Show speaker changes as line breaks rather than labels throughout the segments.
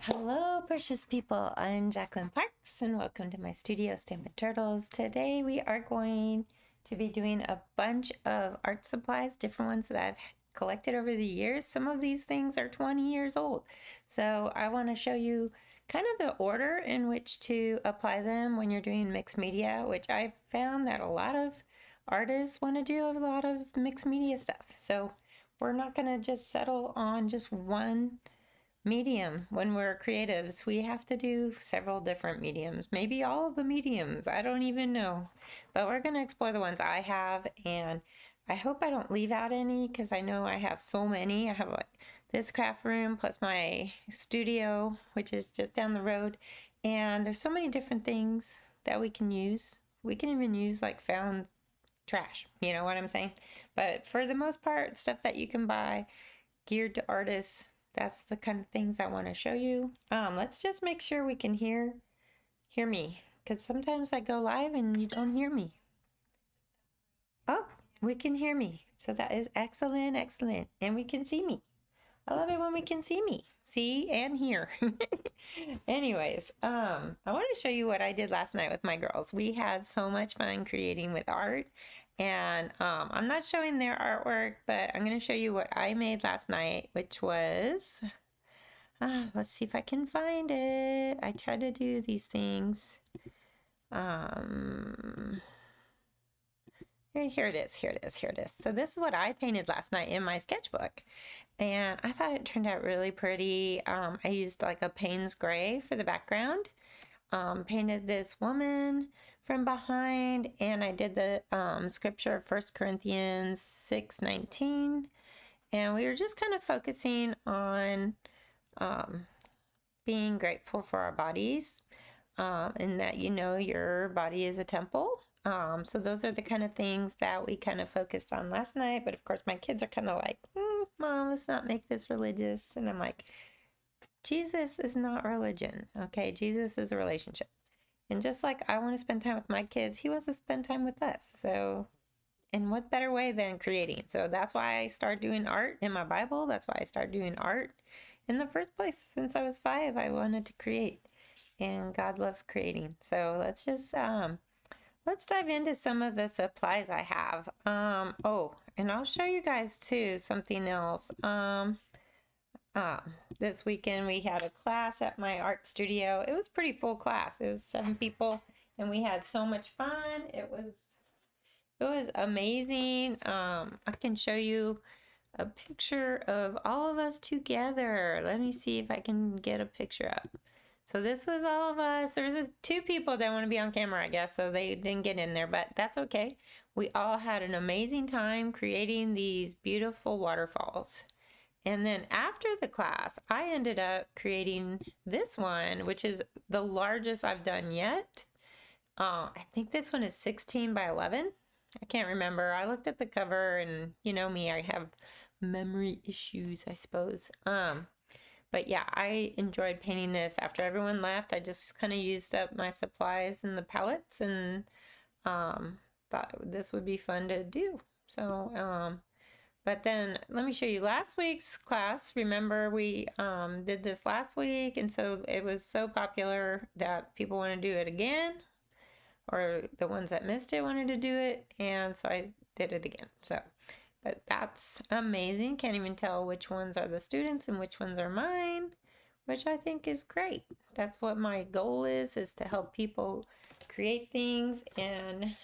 Hello, precious people. I'm Jacqueline Parks, and welcome to my studio, Stampin' Turtles. Today we are going to be doing a bunch of art supplies, different ones that I've collected over the years. Some of these things are 20 years old. So I want to show you kind of the order in which to apply them when you're doing mixed media, which I found that a lot of artists want to do a lot of mixed media stuff. So we're not going to just settle on just one medium. When we're creatives, we have to do several different mediums, maybe all of the mediums. I don't even know, but we're going to explore the ones I have, and I hope I don't leave out any because I know I have so many. I have like this craft room plus my studio, which is just down the road, and there's so many different things that we can use. We can even use like found trash, you know what I'm saying? But for the most part, stuff that you can buy geared to artists, that's the kind of things I want to show you. Let's just make sure we can hear me, because sometimes I go live and you don't hear me. Oh, we can hear me. So that is excellent, excellent. And we can see me. I love it when we can see and hear. Anyways, I want to show you what I did last night with my girls. We had so much fun creating with art, and I'm not showing their artwork, but I'm going to show you what I made last night, which was, let's see if I can find it. I try to do these things. Here it is, here it is, here it is. So this is what I painted last night in my sketchbook, and I thought it turned out really pretty. I used like a Payne's gray for the background. Painted this woman from behind, and I did the scripture of 1 Corinthians 6:19, and we were just kind of focusing on being grateful for our bodies, and that your body is a temple. So those are the kind of things that we kind of focused on last night. But of course, my kids are kind of like, Mom, let's not make this religious. And I'm like, Jesus is not religion, okay? Jesus is a relationship. And just like I want to spend time with my kids, he wants to spend time with us. So, and what better way than creating? So that's why I started doing art in my Bible. That's why I started doing art in the first place. Since I was 5, I wanted to create. And God loves creating. So let's just let's dive into some of the supplies I have. Oh, and I'll show you guys too something else. This weekend we had a class at my art studio. It was pretty full class. It was 7 people, and we had so much fun. It was amazing. I can show you a picture of all of us together. Let me see if I can get a picture up. So this was all of us. There's 2 people that want to be on camera, I guess, so they didn't get in there, but that's okay. We all had an amazing time creating these beautiful waterfalls. And then after the class, I ended up creating this one, which is the largest I've done yet. I think this one is 16 by 11. I can't remember. I looked at the cover, and you know me, I have memory issues, I suppose. But yeah, I enjoyed painting this. After everyone left, I just kind of used up my supplies and the palettes, and thought this would be fun to do. So, but then let me show you last week's class. Remember, we did this last week, and so it was so popular that people want to do it again, or the ones that missed it wanted to do it, and so I did it again. So, but that's amazing. Can't even tell which ones are the students and which ones are mine, which I think is great. That's what my goal is to help people create things and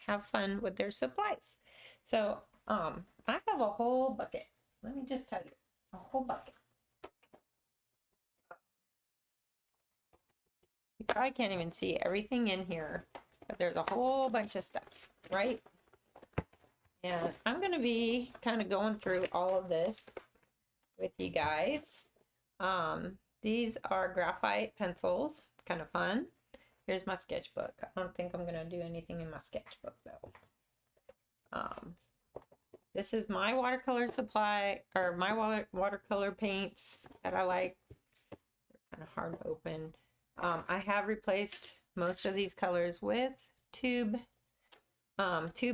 have fun with their supplies. So, I have a whole bucket. Let me just tell you, a whole bucket. You probably can't even see everything in here, but there's a whole bunch of stuff, right? And I'm going to be kind of going through all of this with you guys. These are graphite pencils, kind of fun. Here's my sketchbook. I don't think I'm going to do anything in my sketchbook though. This is my watercolor supply, or my watercolor paints that I like. They're kind of hard to open. I have replaced most of these colors with tube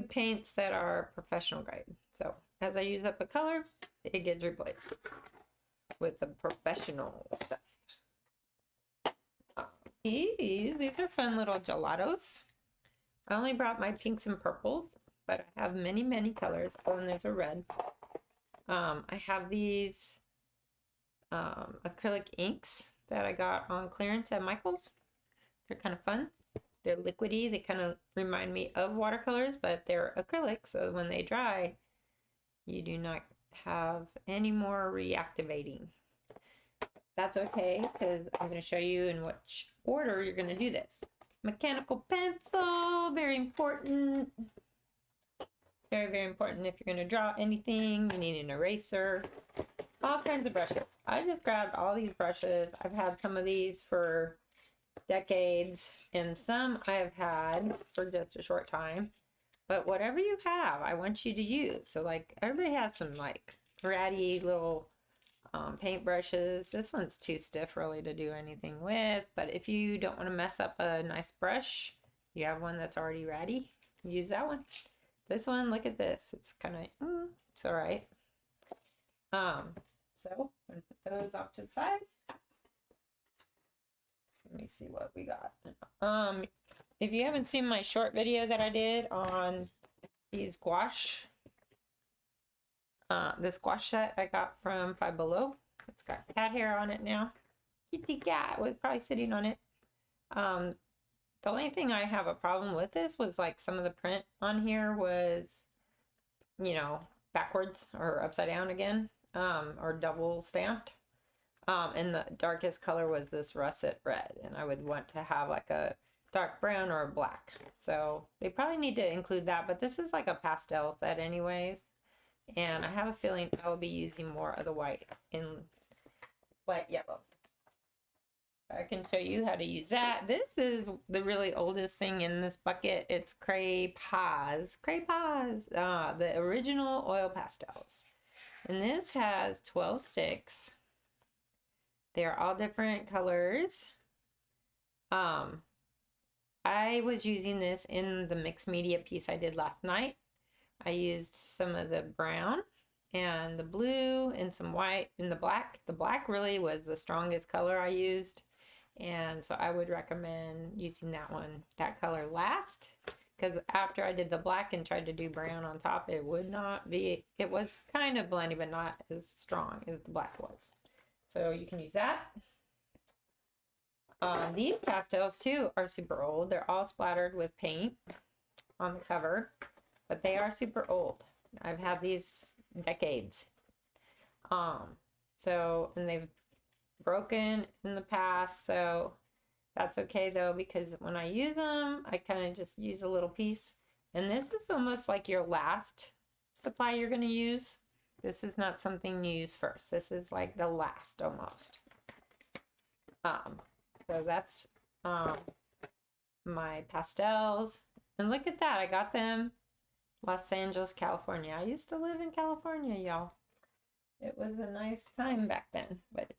paints that are professional grade. So as I use up a color, it gets replaced with the professional stuff. These are fun little gelatos. I only brought my pinks and purples, but I have many, many colors. Oh, and there's a red. I have these acrylic inks that I got on clearance at Michael's. They're kind of fun. They're liquidy. They kind of remind me of watercolors, but they're acrylic, so when they dry, you do not have any more reactivating. That's okay, because I'm going to show you in which order you're going to do this. Mechanical pencil, very important. Very, very important if you're going to draw anything. You need an eraser. All kinds of brushes. I just grabbed all these brushes. I've had some of these for decades, and some I've had for just a short time. But whatever you have, I want you to use. So like everybody has some like ratty little paint brushes. This one's too stiff really to do anything with, but if you don't want to mess up a nice brush, you have one that's already ratty, use that one. This one, look at this. It's kind of, it's all right. So I'm gonna put those off to the side. Let me see what we got. If you haven't seen my short video that I did on these gouache, this gouache set I got from Five Below. It's got cat hair on it now. Kitty cat was probably sitting on it. The only thing I have a problem with this was like some of the print on here was, you know, backwards or upside down again, or double stamped. And the darkest color was this russet red, and I would want to have like a dark brown or a black. So they probably need to include that, but this is like a pastel set anyways. And I have a feeling I will be using more of the white in light yellow. I can show you how to use that. This is the really oldest thing in this bucket. It's Craypas, the original oil pastels. And this has 12 sticks. They're all different colors. I was using this in the mixed media piece I did last night. I used some of the brown and the blue and some white and the black. The black really was the strongest color I used. And so I would recommend using that color last, because after I did the black and tried to do brown on top, it would not be, it was kind of blending, but not as strong as the black was. So you can use that. These pastels too are super old. They're all splattered with paint on the cover, but they are super old. I've had these decades. And they've broken in the past, so that's okay though, because when I use them, I kind of just use a little piece. And this is almost like your last supply you're going to use. This is not something you use first. This is like the last almost. So that's my pastels. And look at that, I got them Los Angeles, California. I used to live in California, y'all. It was a nice time back then. But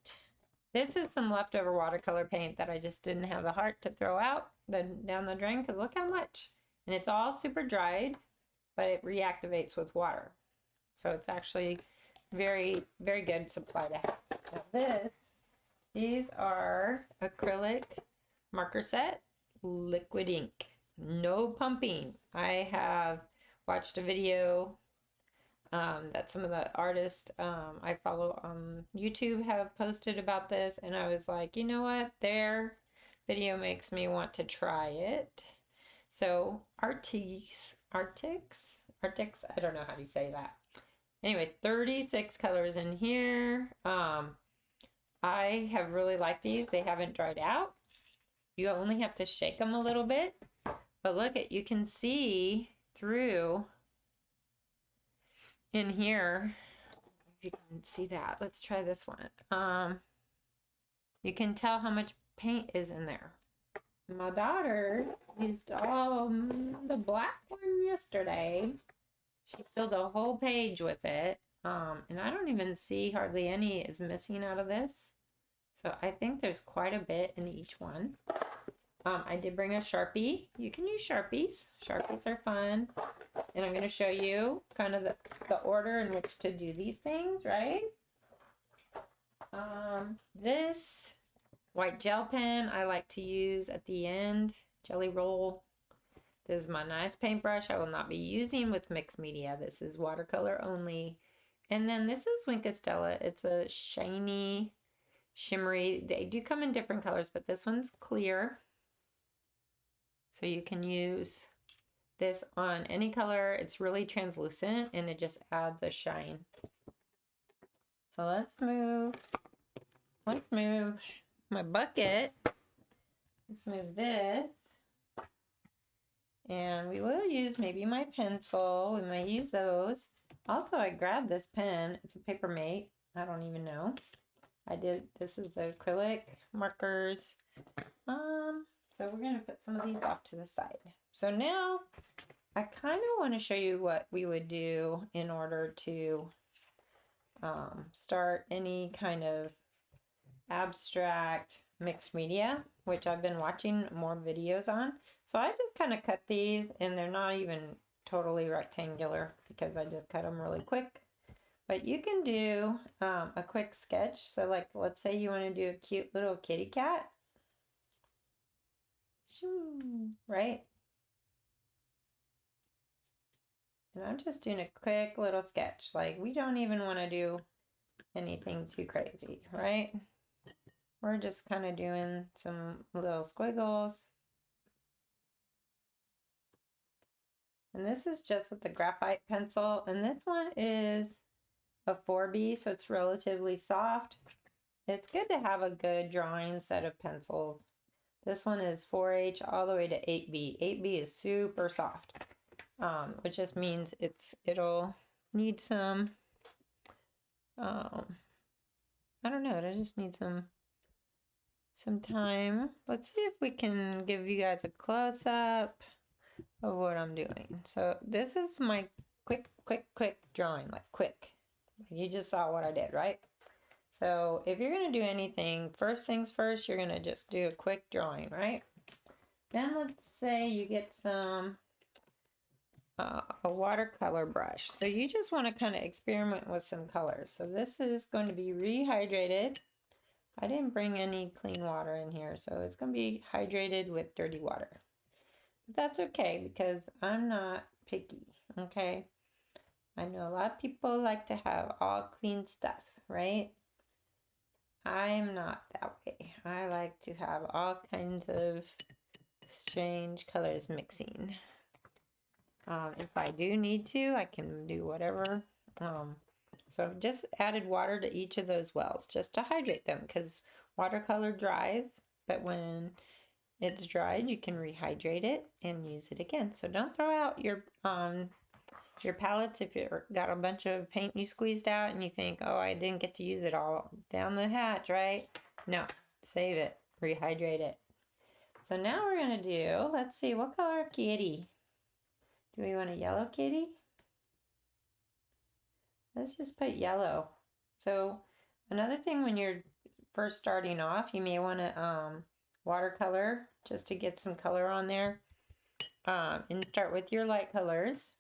this is some leftover watercolor paint that I just didn't have the heart to throw out down the drain, because look how much. And it's all super dried, but it reactivates with water. So it's actually very, very good supply to have. Now these are acrylic marker set, liquid ink, no pumping. I have watched a video that some of the artists I follow on YouTube have posted about this, and I was like, you know what, their video makes me want to try it. So Arctics, I don't know how to say that. Anyways, 36 colors in here. I have really liked these. They haven't dried out. You only have to shake them a little bit, but look at, you can see through in here. If you can see that, let's try this one. You can tell how much paint is in there. My daughter used all the black one yesterday. She filled a whole page with it. And I don't even see hardly any is missing out of this. So I think there's quite a bit in each one. I did bring a Sharpie. You can use Sharpies. Sharpies are fun. And I'm going to show you kind of the order in which to do these things, right? This white gel pen I like to use at the end. Jelly roll. This is my nice paintbrush I will not be using with mixed media. This is watercolor only. And then this is Wink Stella. It's a shiny, shimmery. They do come in different colors, but this one's clear. So you can use this on any color. It's really translucent and it just adds a shine. So let's move my bucket. Let's move this. And we will use maybe my pencil. We might use those. Also, I grabbed this pen. It's a Papermate. I don't even know. This is the acrylic markers. So we're going to put some of these off to the side. So now I kind of want to show you what we would do in order to start any kind of abstract mixed media, which I've been watching more videos on. So I just kind of cut these, and they're not even totally rectangular because I just cut them really quick. But you can do a quick sketch. So like, let's say you want to do a cute little kitty cat. Right? And I'm just doing a quick little sketch. Like, we don't even want to do anything too crazy, right? We're just kind of doing some little squiggles. And this is just with the graphite pencil. And this one is a 4B, so it's relatively soft. It's good to have a good drawing set of pencils. This one is 4H all the way to 8B. 8B is super soft, which just means it'll need some, I don't know, it'll just need some time. Let's see if we can give you guys a close-up of what I'm doing. So this is my quick drawing, like quick. You just saw what I did, right? So if you're going to do anything, first things first, you're going to just do a quick drawing, right? Then let's say you get some a watercolor brush. So you just want to kind of experiment with some colors. So this is going to be rehydrated. I didn't bring any clean water in here, so it's going to be hydrated with dirty water. But that's okay because I'm not picky, okay? I know a lot of people like to have all clean stuff, right? I'm not that way. I like to have all kinds of strange colors mixing. If I do need to, I can do whatever. So I've just added water to each of those wells just to hydrate them because watercolor dries, but when it's dried, you can rehydrate it and use it again. So don't throw out your palettes if you've got a bunch of paint you squeezed out and you think, oh, I didn't get to use it all down the hatch, right? No, save it, rehydrate it. So now we're gonna do, let's see, what color kitty? Do we want a yellow kitty? Let's just put yellow. So another thing when you're first starting off, you may want to watercolor just to get some color on there. And start with your light colors.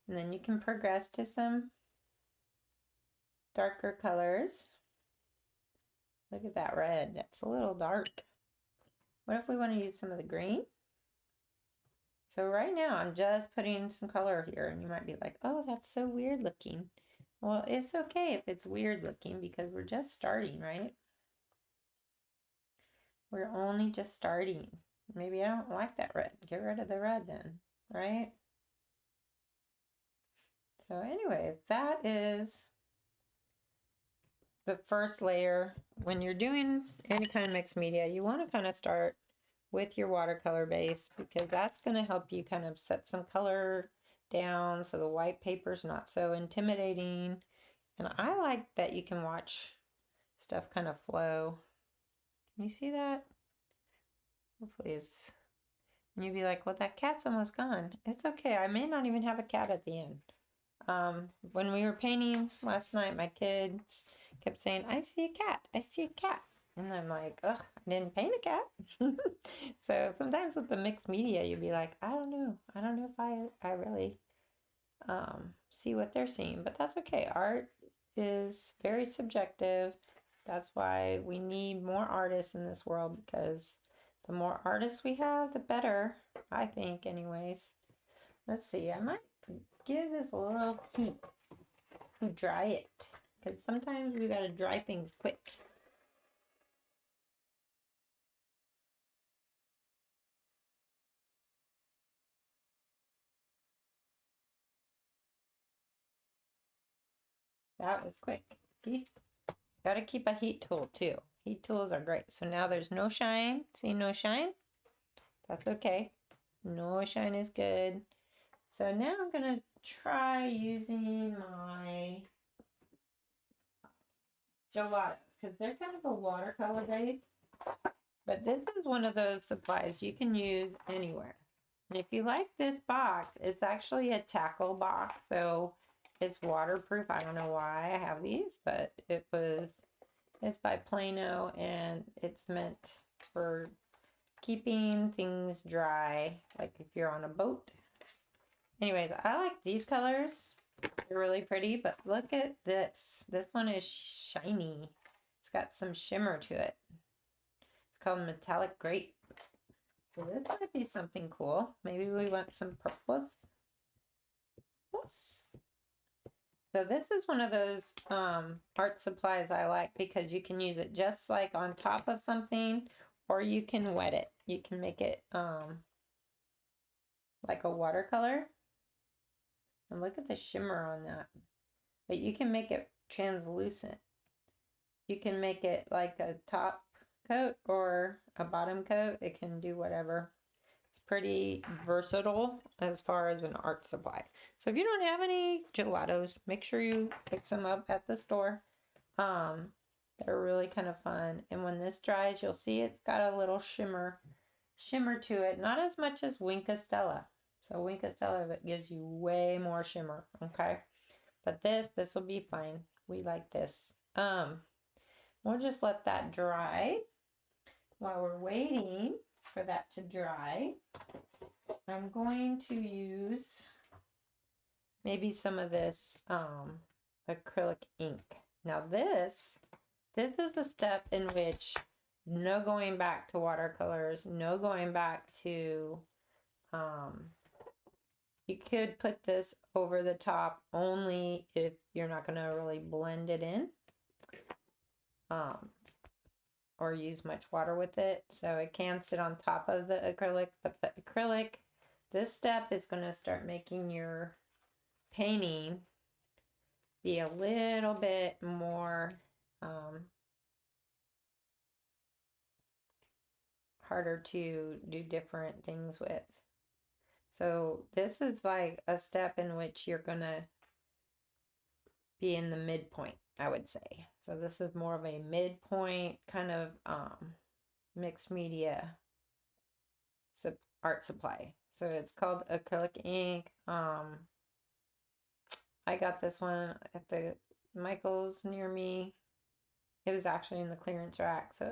And then you can progress to some darker colors. Look at that red. That's a little dark. What if we want to use some of the green? So right now I'm just putting some color here, and you might be like, oh, that's so weird looking. Well, it's okay if it's weird looking because we're just starting, right? We're only just starting. Maybe I don't like that red. Get rid of the red then, right? So anyways, that is the first layer. When you're doing any kind of mixed media, you want to kind of start with your watercolor base because that's going to help you kind of set some color down so the white paper's not so intimidating. And I like that you can watch stuff kind of flow. Can you see that? Hopefully it's... And you'd be like, well, that cat's almost gone. It's okay. I may not even have a cat at the end. When we were painting last night, my kids kept saying, I see a cat. I see a cat. And I'm like, ugh, I didn't paint a cat. So sometimes with the mixed media, you'd be like, I don't know. I don't know if I really see what they're seeing. But that's okay. Art is very subjective. That's why we need more artists in this world, because the more artists we have, the better, I think, anyways. Let's see, I might give this a little heat to dry it, because sometimes we gotta dry things quick. That was quick. See? Gotta keep a heat tool too. Heat tools are great. So now there's no shine. See, no shine? That's okay. No shine is good. So now I'm gonna try using my gelatos because they're kind of a watercolor base. But this is one of those supplies you can use anywhere. And if you like this box, it's actually a tackle box, so it's waterproof. I don't know why I have these, but it's by Plano and it's meant for keeping things dry, like if you're on a boat. Anyways, I like these colors. They're really pretty, but look at this. This one is shiny. It's got some shimmer to it. It's called Metallic Grape. So this might be something cool. Maybe we want some purples. Yes. So this is one of those art supplies I like because you can use it just like on top of something, or you can wet it. You can make it like a watercolor. And look at the shimmer on that. But you can make it translucent. You can make it like a top coat or a bottom coat. It can do whatever. It's pretty versatile as far as an art supply. So if you don't have any gelatos, make sure you pick some up at the store. They're really kind of fun. And when this dries, you'll see it's got a little shimmer to it. Not as much as Winka Stella. So Winka Stella gives you way more shimmer, okay? But this will be fine. We like this. We'll just let that dry. While we're waiting for that to dry, I'm going to use maybe some of this acrylic ink. Now this is the step in which no going back to watercolors, no going back to, you could put this over the top only if you're not going to really blend it in. Or use much water with it. So it can sit on top of the acrylic, but the acrylic, this step is going to start making your painting be a little bit more harder to do different things with. So this is like a step in which you're going to be in the midpoint, I would say. So this is more of a midpoint kind of mixed media art supply. So it's called acrylic ink. I got this one at the Michael's near me. It was actually in the clearance rack, so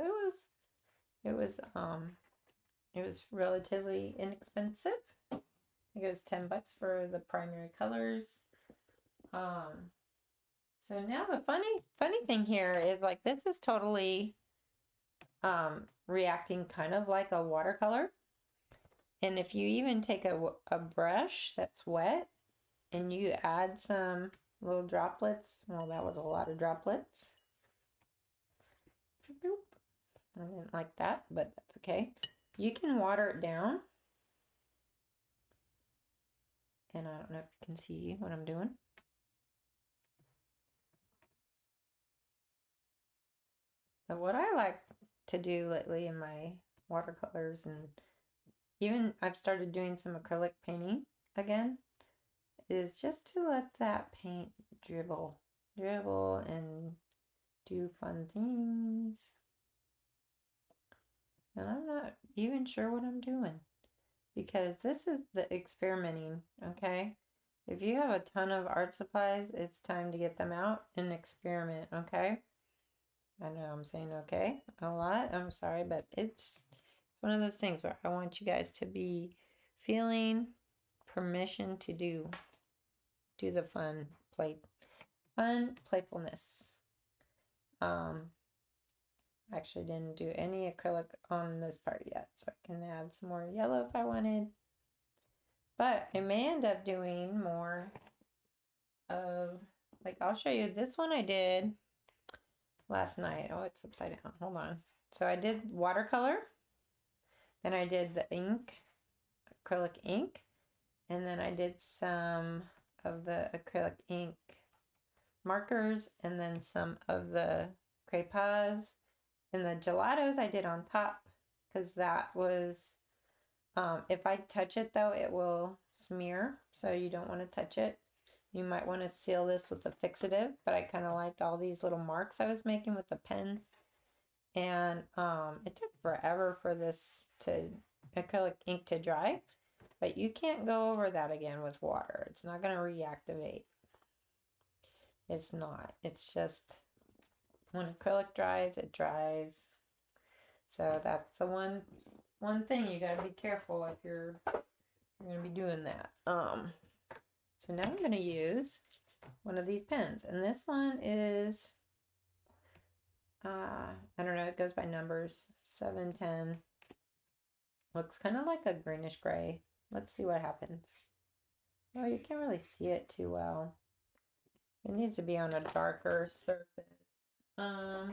it was relatively inexpensive. I think it was $10 for the primary colors. So now the funny thing here is like this is totally reacting kind of like a watercolor. And if you even take a brush that's wet and you add some little droplets, well, that was a lot of droplets. Boop. I didn't like that, but that's okay. You can water it down. And I don't know if you can see what I'm doing. But what I like to do lately in my watercolors, and even I've started doing some acrylic painting again, is just to let that paint dribble and do fun things. And I'm not even sure what I'm doing because this is the experimenting, okay? If you have a ton of art supplies, it's time to get them out and experiment, okay? I know I'm saying okay a lot. I'm sorry, but it's one of those things where I want you guys to be feeling permission to do the fun playfulness. Actually didn't do any acrylic on this part yet, so I can add some more yellow if I wanted. But I may end up doing more of, like, I'll show you this one I did last night. Oh, it's upside down. Hold on. So I did watercolor, then I did the ink, acrylic ink, and then I did some of the acrylic ink markers, and then some of the crayons. And the gelatos I did on top, because that was, if I touch it though, it will smear, so you don't want to touch it. You might want to seal this with a fixative, but I kind of liked all these little marks I was making with the pen. And it took forever for this acrylic ink to dry, but you can't go over that again with water. It's not going to reactivate. It's not. It's just when acrylic dries, it dries. So that's the one thing you got to be careful if you're going to be doing that. So now I'm going to use one of these pens, and this one is I don't know, it goes by numbers, 710. Looks kind of like a greenish gray. Let's see what happens. Oh, you can't really see it too well. It needs to be on a darker surface. I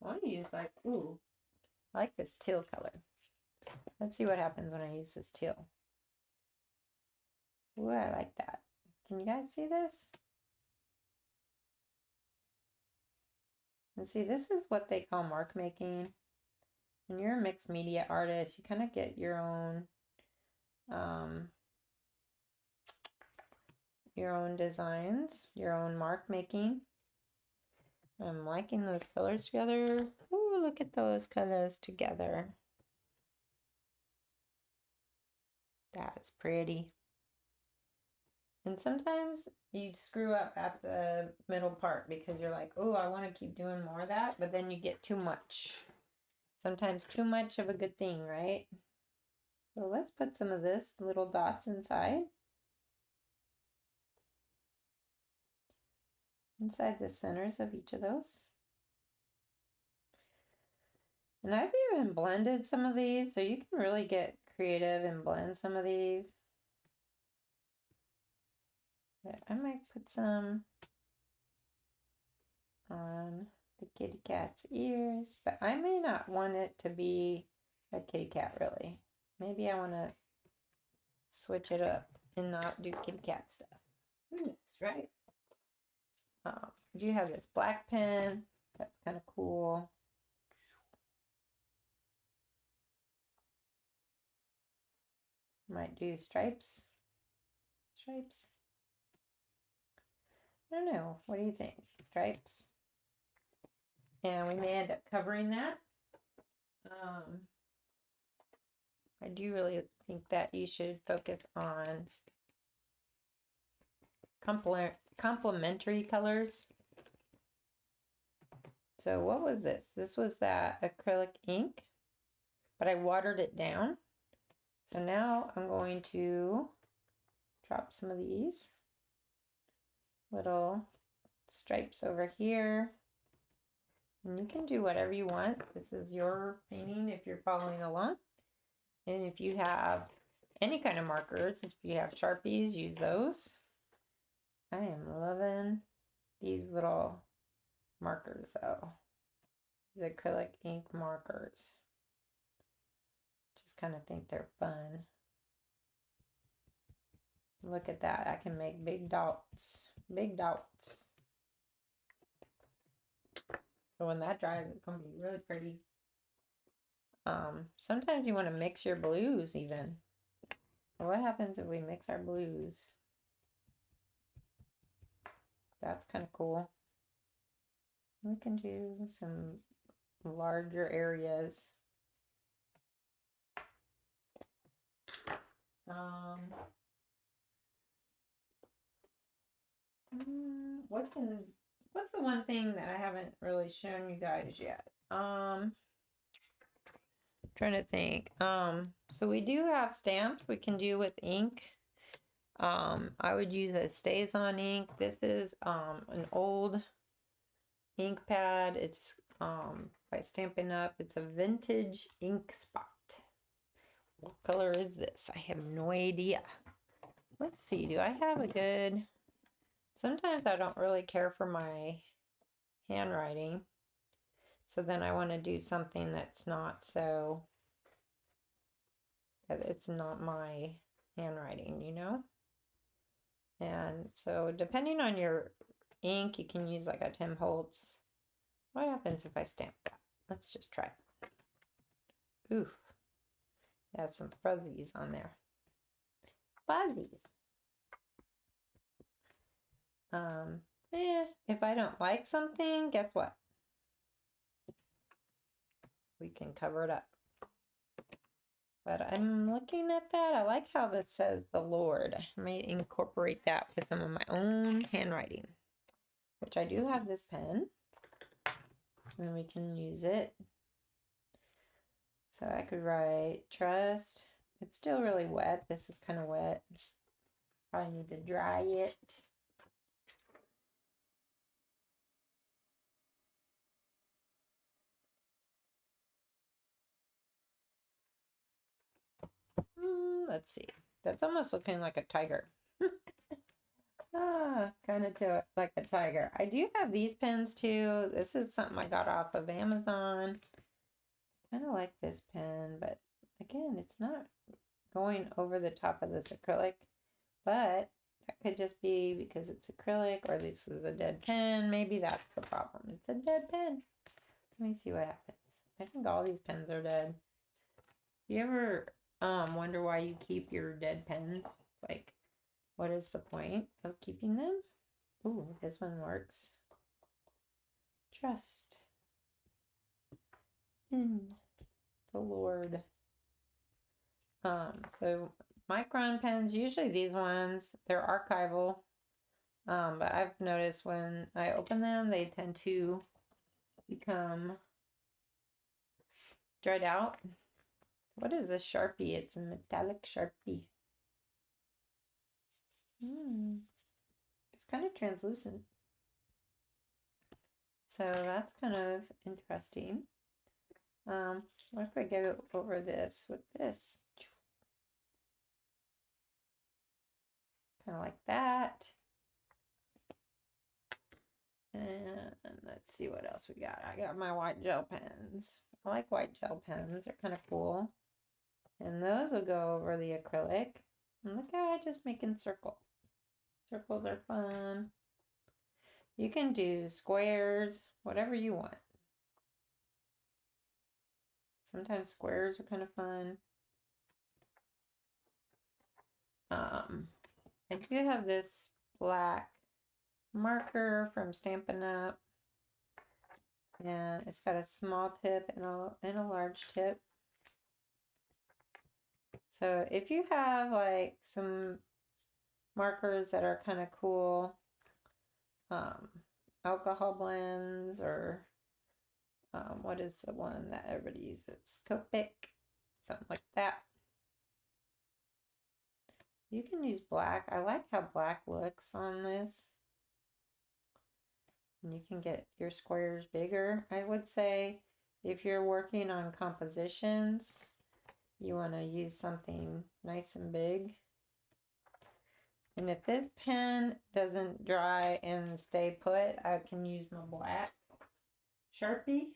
want to use like, ooh, I like this teal color. Let's see what happens when I use this teal. Ooh, I like that. Can you guys see this? And see, this is what they call mark making. When you're a mixed media artist, you kind of get your own designs, your own mark making. I'm liking those colors together. Ooh, look at those colors together. That's pretty. And sometimes you screw up at the middle part because you're like, oh, I want to keep doing more of that, but then you get too much. Sometimes too much of a good thing, right? So let's put some of this little dots inside the centers of each of those. And I've even blended some of these, so you can really get creative and blend some of these. But I might put some on the kitty cat's ears, but I may not want it to be a kitty cat, really. Maybe I want to switch it up and not do kitty cat stuff. Who knows, right? I do have this black pen. That's kind of cool. Might do stripes. Stripes. I don't know. What do you think? Stripes. And we may end up covering that. I do really think that you should focus on complementary colors. So what was this? This was that acrylic ink, but I watered it down. So now I'm going to drop some of these little stripes over here. And you can do whatever you want. This is your painting if you're following along. And if you have any kind of markers, if you have Sharpies, use those. I am loving these little markers though. The acrylic ink markers. Just kind of think they're fun. Look at that. I can make big dots. Big dots. So when that dries, it's going to be really pretty. Sometimes you want to mix your blues even. What happens if we mix our blues? That's kind of cool. We can do some larger areas. What's the one thing that I haven't really shown you guys yet? Trying to think. So we do have stamps we can do with ink. I would use a StazOn ink. This is an old ink pad. It's by Stampin' Up. It's a vintage ink spot. What color is this? I have no idea. Let's see, do I have a good... Sometimes I don't really care for my handwriting. So then I want to do something that's not so... that it's not my handwriting, you know? And so depending on your ink, you can use like a Tim Holtz. What happens if I stamp that? Let's just try it. Oof. It has some fuzzies on there. Fuzzies. If I don't like something, guess what? We can cover it up. But I'm looking at that. I like how this says the Lord. I may incorporate that with some of my own handwriting, which I do have this pen, and we can use it. So I could write trust. It's still really wet. This is kind of wet. Probably need to dry it. Let's see. That's almost looking like a tiger. Kind of like a tiger. I do have these pens too. This is something I got off of Amazon. Kind of like this pen, but again, it's not going over the top of this acrylic, but that could just be because it's acrylic or this is a dead pen. Maybe that's the problem. It's a dead pen. Let me see what happens. I think all these pens are dead. You ever wonder why you keep your dead pens? Like, what is the point of keeping them? Ooh, this one works. Trust in the Lord. So micron pens, usually these ones, they're archival. But I've noticed when I open them, they tend to become dried out. What is this Sharpie? It's a metallic Sharpie. It's kind of translucent. So that's kind of interesting. What if I go over this with this? Kind of like that. And let's see what else we got. I got my white gel pens. I like white gel pens. They're kind of cool. And those will go over the acrylic. And look how I'm just making circles. Circles are fun. You can do squares, whatever you want. Sometimes squares are kind of fun. I do have this black marker from Stampin' Up. And it's got a small tip and a large tip. So if you have like some markers that are kind of cool, alcohol blends or what is the one that everybody uses? Copic, something like that. You can use black. I like how black looks on this. And you can get your squares bigger. I would say if you're working on compositions, you want to use something nice and big. And if this pen doesn't dry and stay put, I can use my black Sharpie.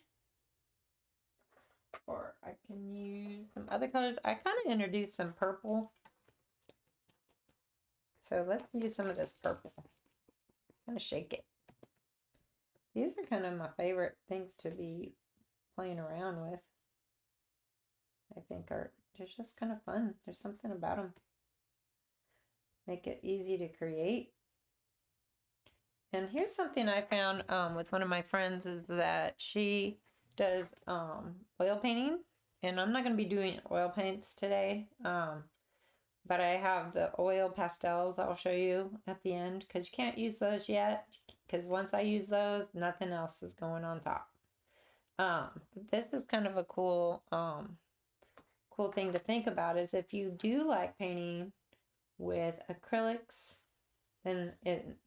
Or I can use some other colors. I kind of introduced some purple. So let's use some of this purple. I'm going to shake it. These are kind of my favorite things to be playing around with. I think they're just kind of fun. There's something about them. Make it easy to create. And here's something I found with one of my friends is that she does oil painting. And I'm not going to be doing oil paints today. But I have the oil pastels I'll show you at the end because you can't use those yet. Because once I use those, nothing else is going on top. This is kind of a cool thing to think about is if you do like painting with acrylics, then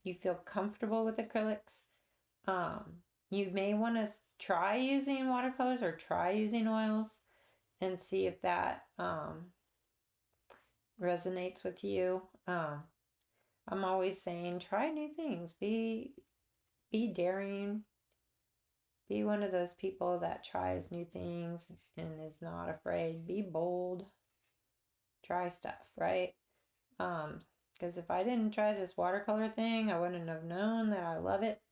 you feel comfortable with acrylics, you may want to try using watercolors or try using oils and see if that resonates with you. I'm always saying try new things. Be daring. Be one of those people that tries new things and is not afraid. Be bold. Try stuff, right? Because if I didn't try this watercolor thing, I wouldn't have known that I love it.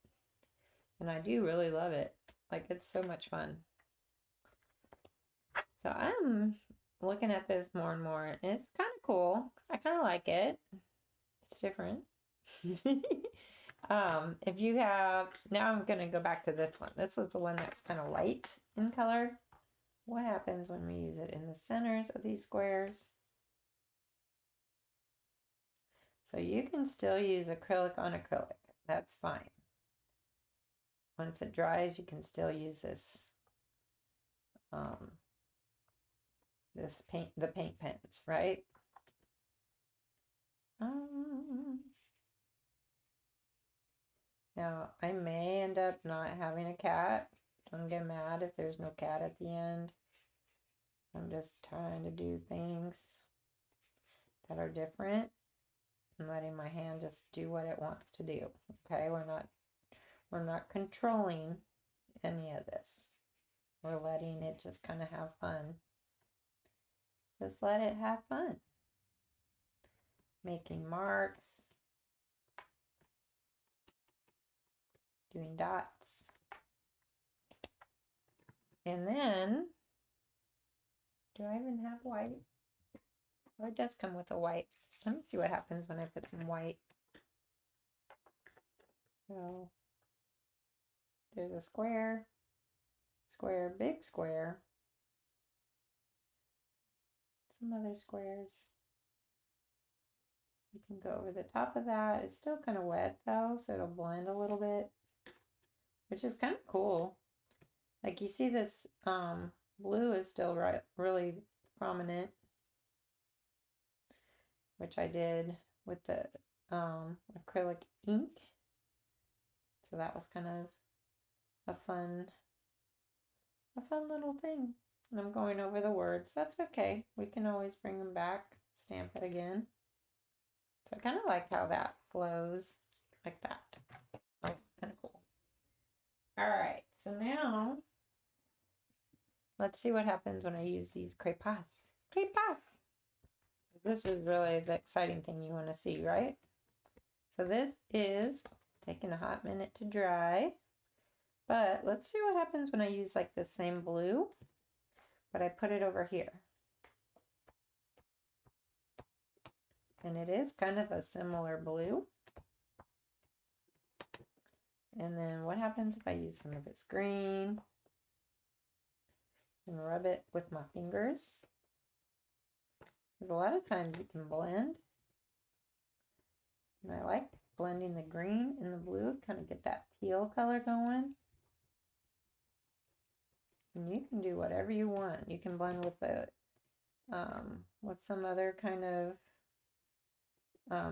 And I do really love it. Like, it's so much fun. So I'm looking at this more and more. And it's kind of cool. I kind of like it. It's different. If you have, now I'm going to go back to this one. This was the one that's kind of light in color. What happens when we use it in the centers of these squares? So you can still use acrylic on acrylic. That's fine. Once it dries, you can still use this this paint, the paint pens, right? Now, I may end up not having a cat. Don't get mad if there's no cat at the end. I'm just trying to do things that are different and letting my hand just do what it wants to do. Okay, we're not controlling any of this. We're letting it just kind of have fun. Just let it have fun. Making marks. Doing dots. And then, do I even have white? Oh, it does come with a white. Let me see what happens when I put some white. So, there's a square, square, big square. Some other squares. You can go over the top of that. It's still kind of wet though, so it'll blend a little bit, which is kind of cool. Like you see this blue is still really prominent, which I did with the acrylic ink. So that was kind of a fun little thing. And I'm going over the words. That's okay. We can always bring them back, stamp it again. So I kind of like how that flows like that. Oh, kind of cool. All right, so now let's see what happens when I use these crayons. Crayons! This is really the exciting thing you want to see, right? So this is taking a hot minute to dry. But let's see what happens when I use like the same blue, but I put it over here. And it is kind of a similar blue. And then what happens if I use some of this green and rub it with my fingers? Because a lot of times you can blend. And I like blending the green and the blue, kind of get that teal color going. And you can do whatever you want. You can blend with the with some other kind of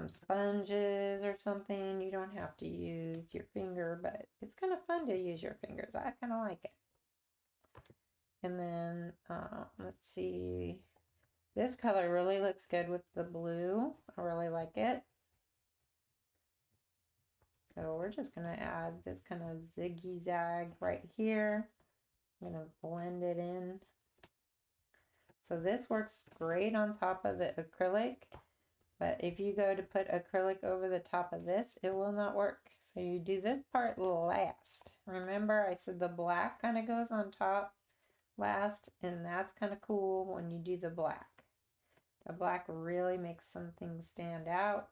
sponges or something. You don't have to use your finger, but it's kind of fun to use your fingers. I kind of like it. And then let's see. This color really looks good with the blue. I really like it. So we're just going to add this kind of ziggy zag right here. I'm going to blend it in. So this works great on top of the acrylic, but if you go to put acrylic over the top of this, it will not work. So you do this part last. Remember I said the black kind of goes on top last, and that's kind of cool when you do the black. The black really makes something stand out,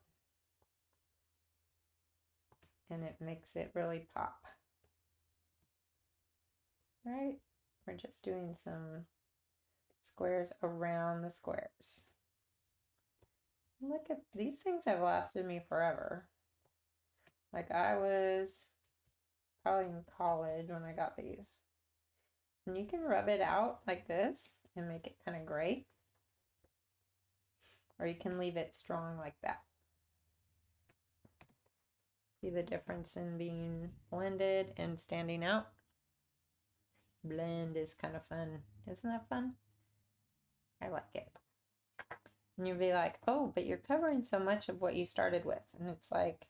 and it makes it really pop. Right? We're just doing some squares around the squares. Look at these things have lasted me forever. Like I was probably in college when I got these. And you can rub it out like this and make it kind of gray. Or you can leave it strong like that. See the difference in being blended and standing out? Blend is kind of fun. Isn't that fun? I like it. And you'll be like, oh, but you're covering so much of what you started with. And it's like,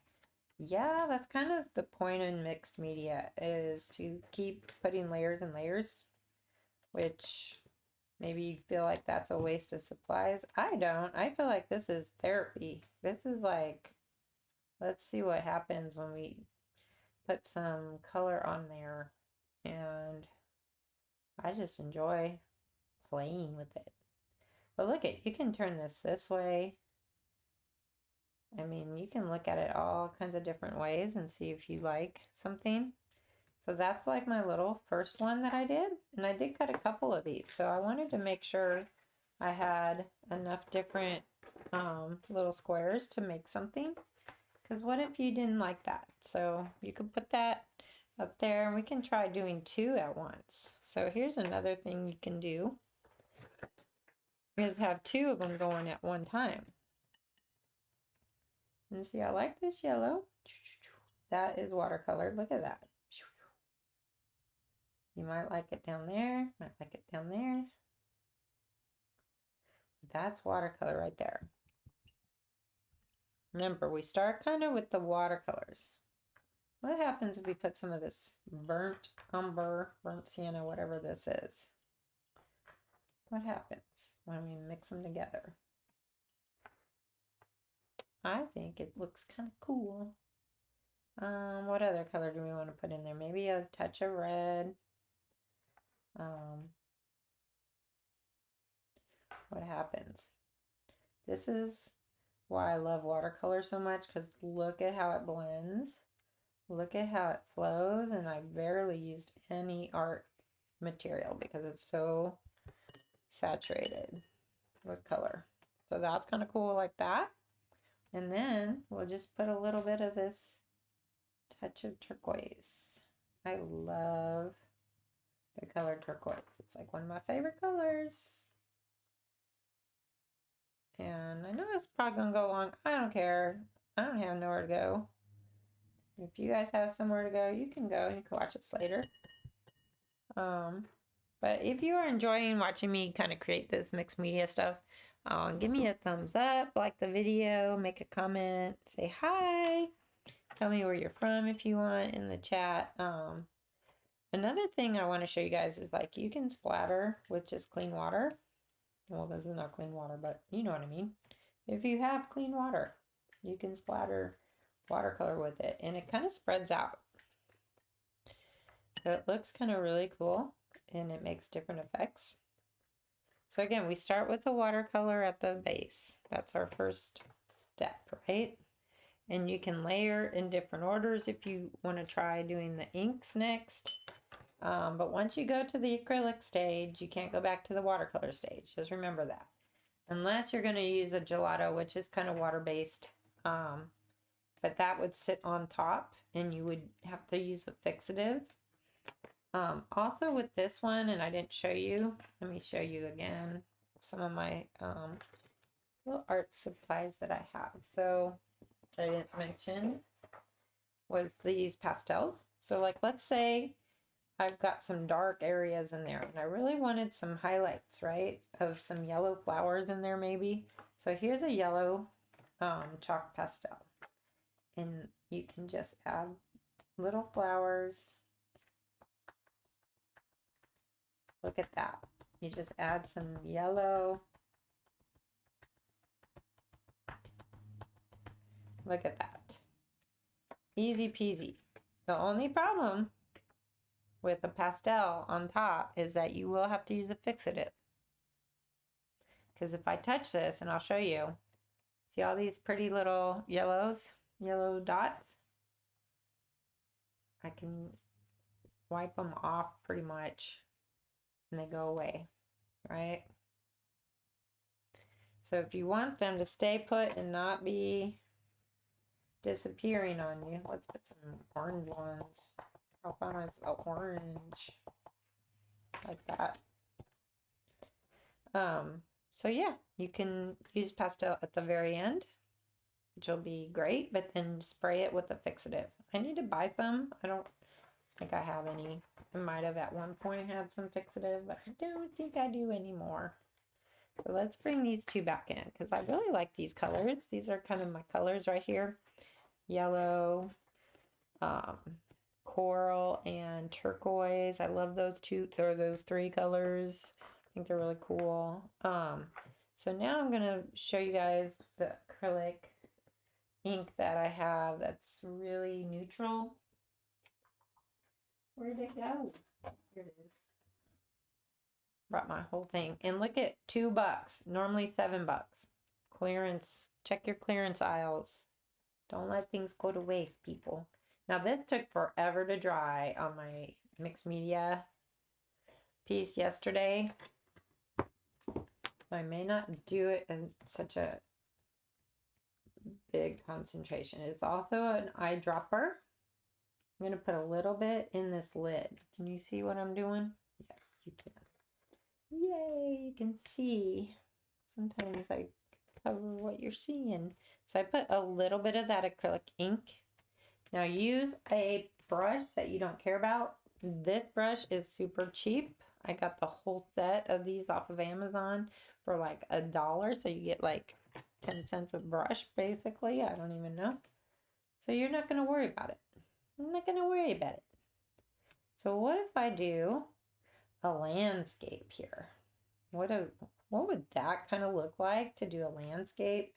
yeah, that's kind of the point in mixed media, is to keep putting layers and layers, which maybe you feel like that's a waste of supplies. I don't. I feel like this is therapy. This is like, let's see what happens when we put some color on there. And I just enjoy playing with it. But look at, you can turn this way. I mean, you can look at it all kinds of different ways and see if you like something. So that's like my little first one that I did. And I did cut a couple of these. So I wanted to make sure I had enough different little squares to make something. Because what if you didn't like that? So you could put that up there and we can try doing two at once. So here's another thing you can do, is have two of them going at one time. And see, I like this yellow. That is watercolor. Look at that. You might like it down there, might like it down there. That's watercolor right there. Remember, we start kind of with the watercolors. What happens if we put some of this burnt umber, burnt sienna, whatever this is? What happens when we mix them together? I think it looks kind of cool. What other color do we want to put in there? Maybe a touch of red. What happens? This is why I love watercolor so much, because look at how it blends. Look at how it flows, and I barely used any art material because it's so saturated with color. So that's kind of cool like that. And then we'll just put a little bit of this touch of turquoise. I love the color turquoise. It's like one of my favorite colors. And I know this is probably gonna go long. I don't care. I don't have nowhere to go. If you guys have somewhere to go, you can go and you can watch this later. But if you are enjoying watching me kind of create this mixed media stuff, give me a thumbs up, like the video, make a comment, say hi, tell me where you're from if you want in the chat. Another thing I want to show you guys is like you can splatter with just clean water. Well, this is not clean water, but you know what I mean. If you have clean water, you can splatter watercolor with it, and it kind of spreads out. So it looks kind of really cool, and it makes different effects. So again, we start with the watercolor at the base. That's our first step, right? And you can layer in different orders if you want to try doing the inks next. But once you go to the acrylic stage, you can't go back to the watercolor stage. Just remember that. Unless you're going to use a gelato, which is kind of water-based. But that would sit on top, and you would have to use a fixative. Also with this one, and I didn't show you, let me show you again some of my little art supplies that I have. So I didn't mention was these pastels. So like, let's say I've got some dark areas in there and I really wanted some highlights, right, of some yellow flowers in there maybe. So here's a yellow chalk pastel, and you can just add little flowers. Look at that. You just add some yellow. Look at that. Easy peasy. The only problem with a pastel on top is that you will have to use a fixative. Because if I touch this, and I'll show you, see all these pretty little yellows, yellow dots? I can wipe them off pretty much and they go away, right? So if you want them to stay put and not be disappearing on you, let's put some orange ones. How fun is the orange? Like that. So yeah, you can use pastel at the very end which will be great, but then spray it with a fixative. I need to buy some. I don't think I have any. I might have at one point had some fixative, but I don't think I do anymore. So let's bring these two back in because I really like these colors. These are kind of my colors right here. Yellow, um, coral, and turquoise. I love those two or those three colors. I think they're really cool. So now I'm gonna show you guys the acrylic ink that I have that's really neutral. Where did it go? Here it is. Brought my whole thing. And look at $2. Normally $7. Clearance. Check your clearance aisles. Don't let things go to waste, people. Now this took forever to dry on my mixed media piece yesterday. I may not do it in such a big concentration. It's also an eyedropper. I'm going to put a little bit in this lid. Can you see what I'm doing? Yes, you can. Yay, you can see. Sometimes I cover what you're seeing. So I put a little bit of that acrylic ink. Now use a brush that you don't care about. This brush is super cheap. I got the whole set of these off of Amazon for like $1. So you get like 10 cents a brush, basically. I don't even know. So you're not going to worry about it. I'm not going to worry about it. So what if I do a landscape here? What would that kind of look like to do a landscape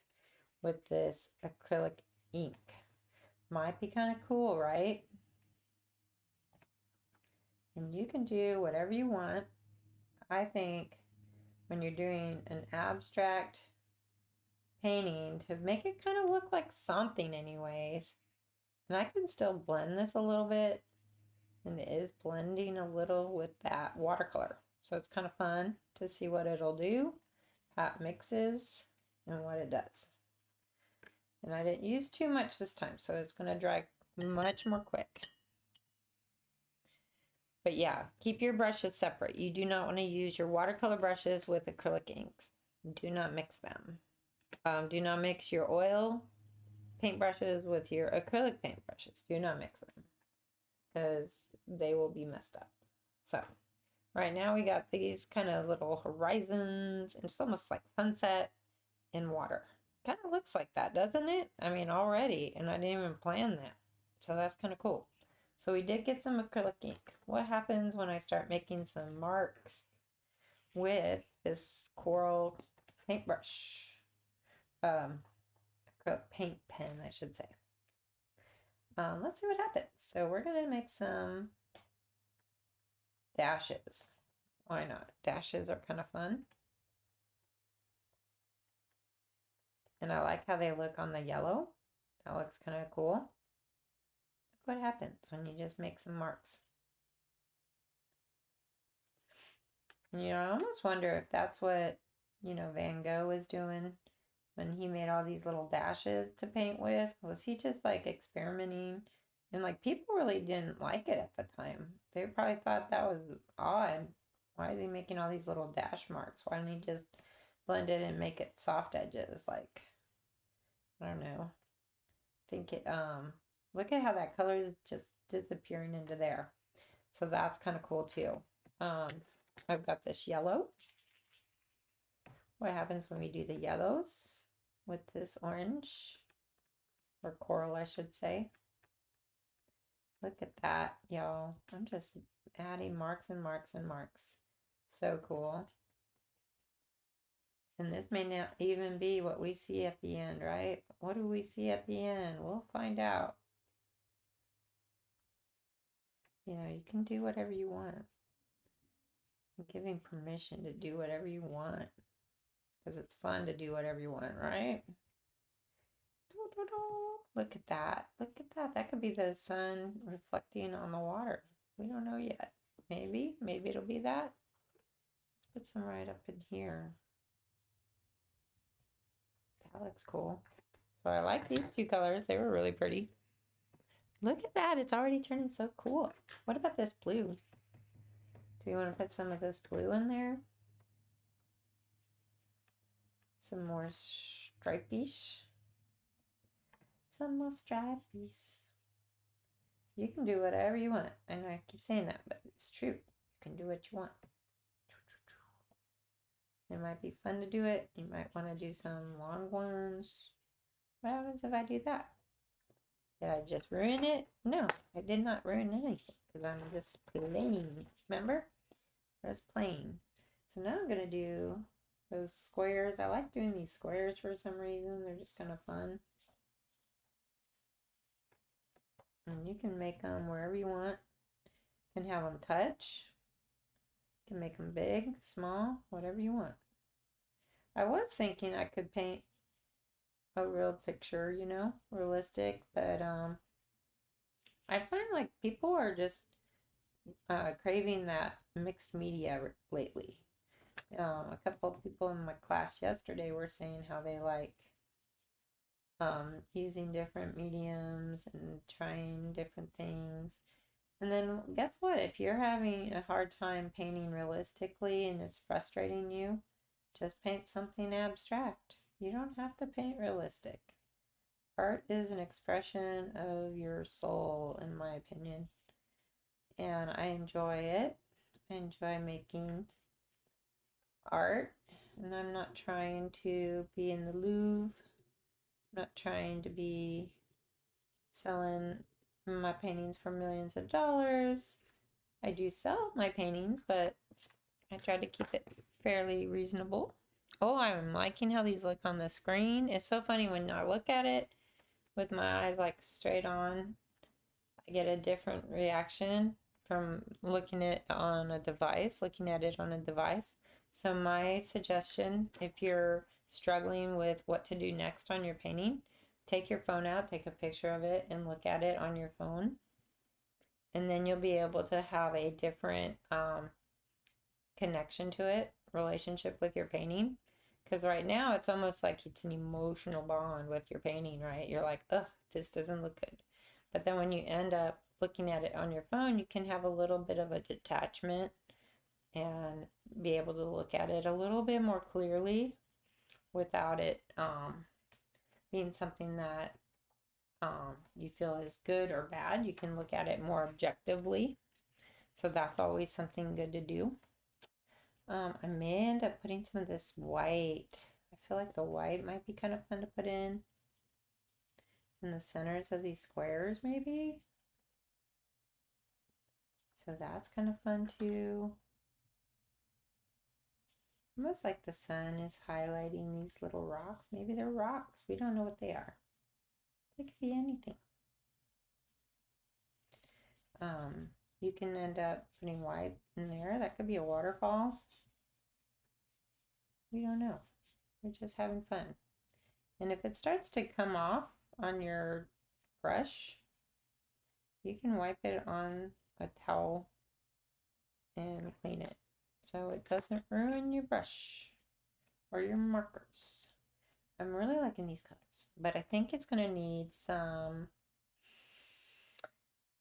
with this acrylic ink? Might be kind of cool, right? And you can do whatever you want. I think when you're doing an abstract painting to make it kind of look like something anyways. And I can still blend this a little bit, and it is blending a little with that watercolor. So it's kind of fun to see what it'll do, how it mixes, and what it does. And I didn't use too much this time, so it's going to dry much more quick. But yeah, keep your brushes separate. You do not want to use your watercolor brushes with acrylic inks. Do not mix them. Do not mix your oil paintbrushes with your acrylic paintbrushes. Do not mix them because they will be messed up. So right now we got these kind of little horizons, and it's almost like sunset in water. Kind of looks like that, doesn't it? I mean, already, and I didn't even plan that. So that's kind of cool. So we did get some acrylic ink. What happens when I start making some marks with this coral paintbrush? Acrylic paint pen, I should say. Let's see what happens. So we're going to make some dashes. Why not? Dashes are kind of fun. And I like how they look on the yellow. That looks kind of cool. Look what happens when you just make some marks. And, I almost wonder if that's what, Van Gogh was doing when he made all these little dashes to paint with. Was he just like experimenting? And like people really didn't like it at the time. They probably thought that was odd. Why is he making all these little dash marks? Why don't he just blend it and make it soft edges? Like, I don't know. Think it, look at how that color is just disappearing into there. So that's kind of cool too. I've got this yellow. What happens when we do the yellows with this orange or coral, I should say. Look at that, y'all. I'm just adding marks and marks and marks. So cool. And this may not even be what we see at the end, right? What do we see at the end? We'll find out. You can do whatever you want. I'm giving permission to do whatever you want. Because it's fun to do whatever you want, right? Look at that. Look at that. That could be the sun reflecting on the water. We don't know yet. Maybe it'll be that. Let's put some right up in here. That looks cool. So I like these two colors. They were really pretty. Look at that. It's already turning so cool. What about this blue? Do you want to put some of this blue in there? Some more stripish. some more stripes. You can do whatever you want. And I keep saying that, but it's true. You can do what you want. It might be fun to do it. You might want to do some long ones. What happens if I do that? Did I just ruin it? No, I did not ruin anything because I'm just playing. Remember? Just playing. So now I'm going to do those squares. I like doing these squares for some reason. They're just kind of fun. And you can make them wherever you want. You can have them touch. You can make them big, small, whatever you want. I was thinking I could paint a real picture, you know, realistic, but I find like people are just craving that mixed media lately. A couple of people in my class yesterday were saying how they like using different mediums and trying different things. And then guess what? If you're having a hard time painting realistically and it's frustrating you, just paint something abstract. You don't have to paint realistic. Art is an expression of your soul, in my opinion. And I enjoy it. I enjoy making art. And I'm not trying to be in the Louvre. I'm not trying to be selling my paintings for millions of dollars. I do sell my paintings, but I try to keep it fairly reasonable. Oh, I'm liking how these look on the screen. It's so funny when I look at it with my eyes like straight on, I get a different reaction from looking at it on a device, So my suggestion, if you're struggling with what to do next on your painting, take your phone out, take a picture of it, and look at it on your phone. And then you'll be able to have a different connection to it, relationship with your painting. Because right now it's almost like it's an emotional bond with your painting, right? You're like, ugh, this doesn't look good. But then when you end up looking at it on your phone, you can have a little bit of a detachment and be able to look at it a little bit more clearly without it being something that you feel is good or bad. You can look at it more objectively. So that's always something good to do. I may end up putting some of this white. I feel like the white might be kind of fun to put in the centers of these squares, maybe. So that's kind of fun too. Almost like the sun is highlighting these little rocks. Maybe they're rocks. We don't know what they are. They could be anything. You can end up putting white in there. That could be a waterfall. We don't know. We're just having fun. And if it starts to come off on your brush, you can wipe it on a towel and clean it so it doesn't ruin your brush or your markers. I'm really liking these colors, but I think it's going to need some,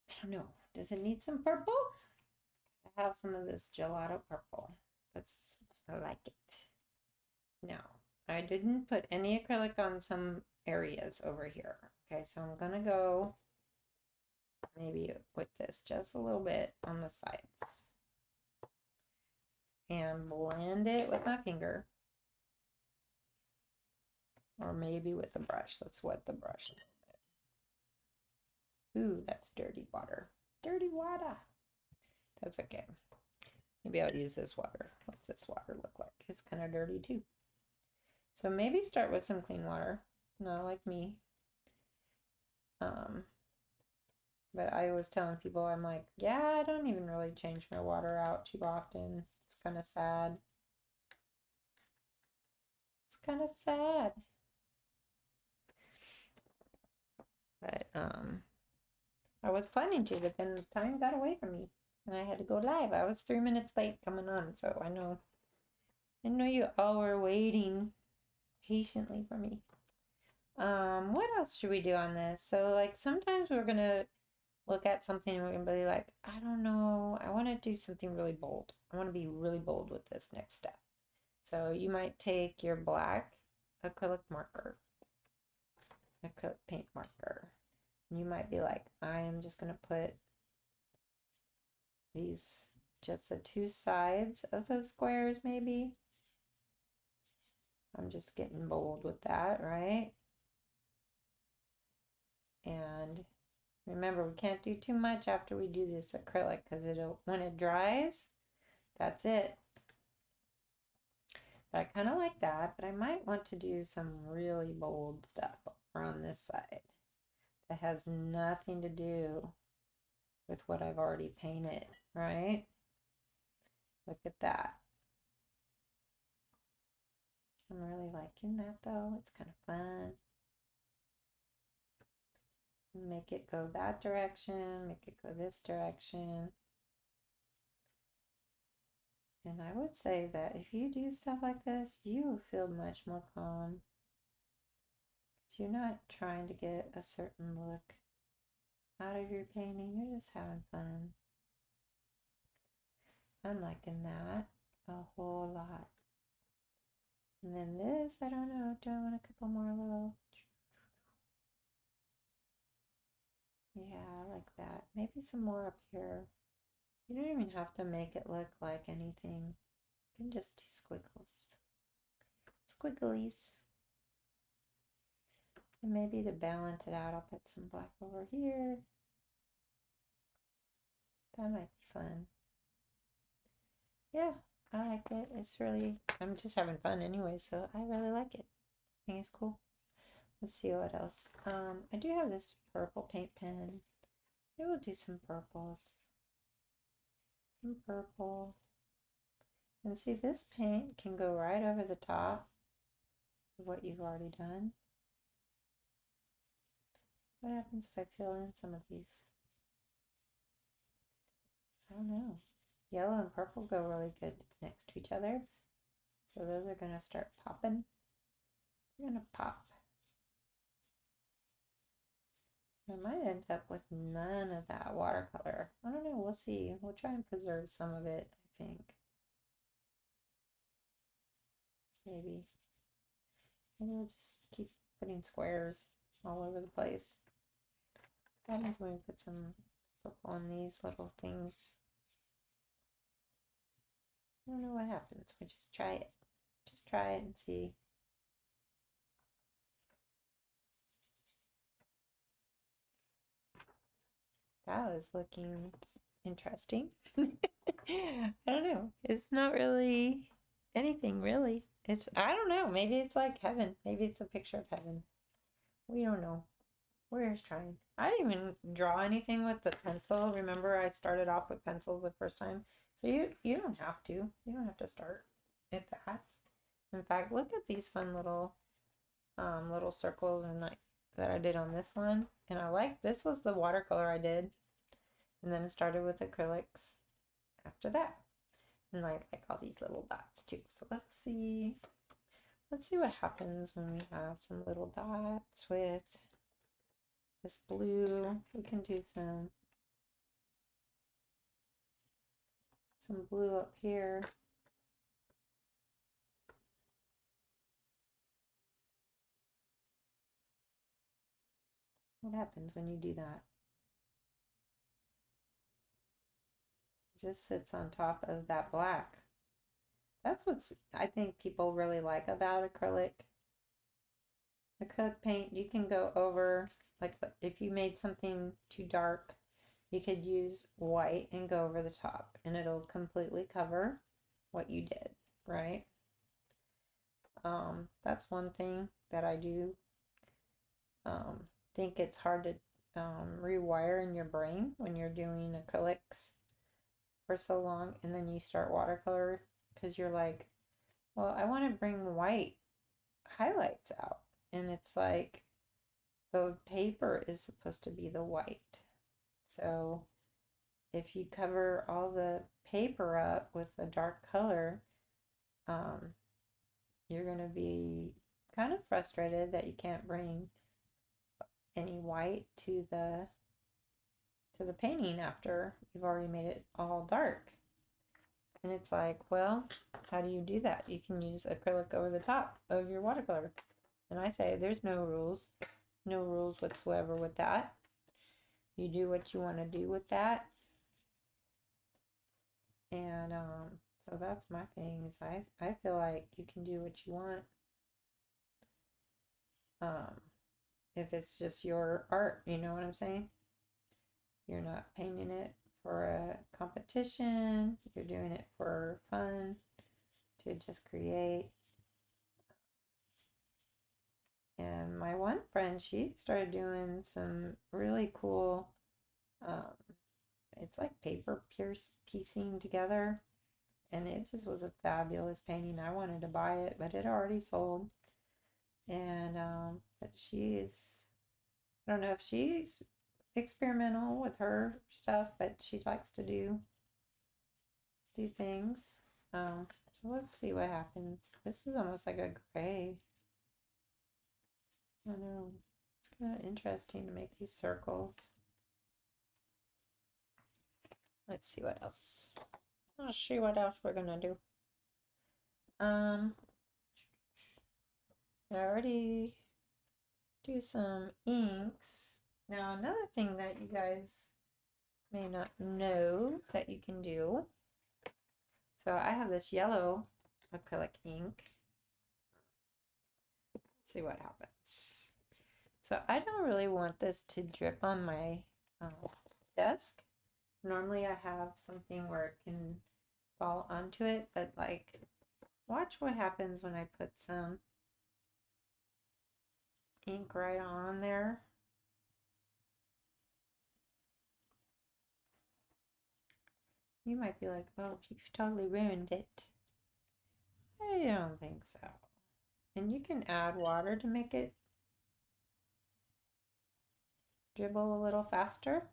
I don't know, does it need some purple? I have some of this gelato purple. I like it. Now, I didn't put any acrylic on some areas over here. Okay, so I'm going to go maybe with this just a little bit on the sides and blend it with my finger or maybe with a brush. Let's wet the brush a little bit. Ooh, that's dirty water. Dirty water. That's okay. Maybe I'll use this water. What's this water look like? It's kind of dirty too. So maybe start with some clean water. Not like me. But I was telling people, I'm like, yeah, I don't even really change my water out too often. It's kind of sad. It's kind of sad. But I was planning to, but then time got away from me and I had to go live. I was 3 minutes late coming on, so I know you all were waiting patiently for me. What else should we do on this? So like sometimes we're gonna look at something and we're gonna be like, I don't know, I want to do something really bold. I want to be really bold with this next step. So you might take your black acrylic marker acrylic paint marker. And you might be like, I am just going to put these, just the two sides of those squares maybe. I'm just getting bold with that, right? And remember, we can't do too much after we do this acrylic because when it dries, that's it. But I kind of like that, but I might want to do some really bold stuff on this side that has nothing to do with what I've already painted, right? Look at that. I'm really liking that though. It's kind of fun. Make it go that direction, make it go this direction. And I would say that if you do stuff like this, you will feel much more calm. You're not trying to get a certain look out of your painting, you're just having fun. I'm liking that a whole lot. And then this, I don't know, do I want a couple more little? Yeah, I like that. Maybe some more up here. You don't even have to make it look like anything. You can just do squiggles. Squigglies. And maybe to balance it out, I'll put some black over here. That might be fun. Yeah, I like it. It's really, I'm just having fun anyway, so I really like it. I think it's cool. Let's see what else. I do have this purple paint pen. Maybe we'll do some purples. Some purple. And see, this paint can go right over the top of what you've already done. What happens if I fill in some of these? I don't know. Yellow and purple go really good next to each other. So those are going to start popping. They're going to pop. I might end up with none of that watercolor. I don't know. We'll see. We'll try and preserve some of it, I think. Maybe. Maybe we'll just keep putting squares all over the place. What happens when we put some purple on these little things? I don't know what happens. We just try it. Just try it and see. That is looking interesting. I don't know. It's not really anything really. I don't know. Maybe it's like heaven. Maybe it's a picture of heaven. We don't know. We're just trying. I didn't even draw anything with the pencil. Remember, I started off with pencils the first time. So you don't have to. You don't have to start at that. In fact, look at these fun little circles and that I did on this one. And I like this was the watercolor I did. And then it started with acrylics after that. And I like all these little dots too. So let's see what happens when we have some little dots with this blue. We can do some blue up here. What happens when you do that? It just sits on top of that black. That's what's I think people really like about acrylic. Acrylic paint, you can go over, like if you made something too dark, you could use white and go over the top and it'll completely cover what you did, right? That's one thing that I do think it's hard to rewire in your brain when you're doing acrylics for so long and then you start watercolor because you're like, well, I want to bring white highlights out. And it's like the paper is supposed to be the white. So if you cover all the paper up with a dark color, you're going to be kind of frustrated that you can't bring any white to the painting after you've already made it all dark. And it's like, well, how do you do that? You can use acrylic over the top of your watercolor. And I say there's no rules. No rules whatsoever with that. You do what you want to do with that. And so that's my thing is I feel like you can do what you want. If it's just your art, you know what I'm saying? You're not painting it for a competition. You're doing it for fun to just create. And my one friend, she started doing some really cool, um, it's like paper piecing together. And it just was a fabulous painting. I wanted to buy it, but it already sold. And, but she's, I don't know if she's experimental with her stuff, but she likes to do things. So let's see what happens. This is almost like a gray. I don't know. It's kind of interesting to make these circles. Let's see what else. I'll show you what else we're gonna do. I already do some inks. Now another thing that you guys may not know that you can do. So I have this yellow acrylic ink. Let's see what happens. So I don't really want this to drip on my desk. Normally I have something where it can fall onto it, but like watch what happens when I put some ink right on there. You might be like, oh, you've totally ruined it. I don't think so. And you can add water to make it dribble a little faster.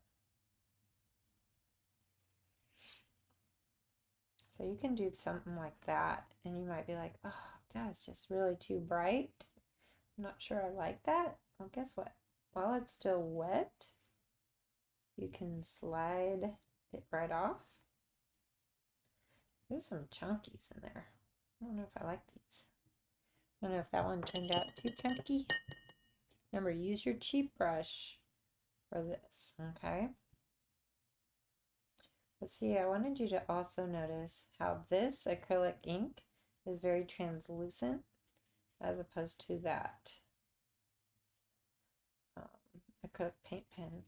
So you can do something like that, and you might be like, oh, that's just really too bright. I'm not sure I like that. Well, guess what? While it's still wet, you can slide it right off. There's some chunkies in there. I don't know if I like these. I don't know if that one turned out too chunky. Remember, use your cheap brush for this, okay? Let's see, I wanted you to also notice how this acrylic ink is very translucent as opposed to that acrylic paint pen.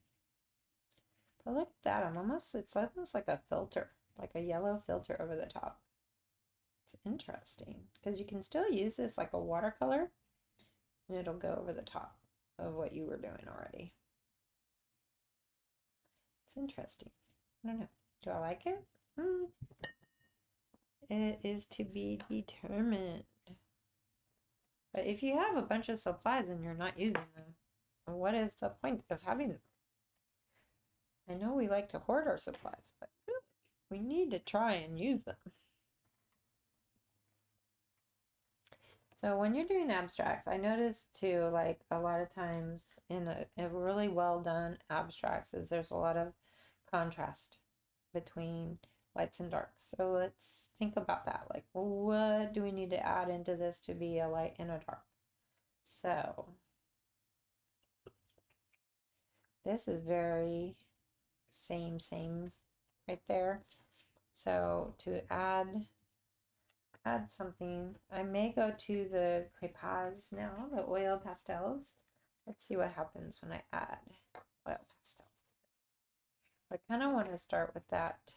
But look at that, it's almost like a filter, like a yellow filter over the top. It's interesting because you can still use this like a watercolor and it'll go over the top of what you were doing already. It's interesting. I don't know. Do I like it? It is to be determined. But if you have a bunch of supplies and you're not using them, what is the point of having them? I know we like to hoard our supplies, but really, we need to try and use them. So when you're doing abstracts, I noticed too, like a lot of times in a really well done abstracts is there's a lot of contrast between lights and darks. So let's think about that. Like, what do we need to add into this to be a light and a dark? So this is very same right there. So to add something, I may go to the crepage now, the oil pastels. Let's see what happens when I add oil pastels to this. I kind of want to start with that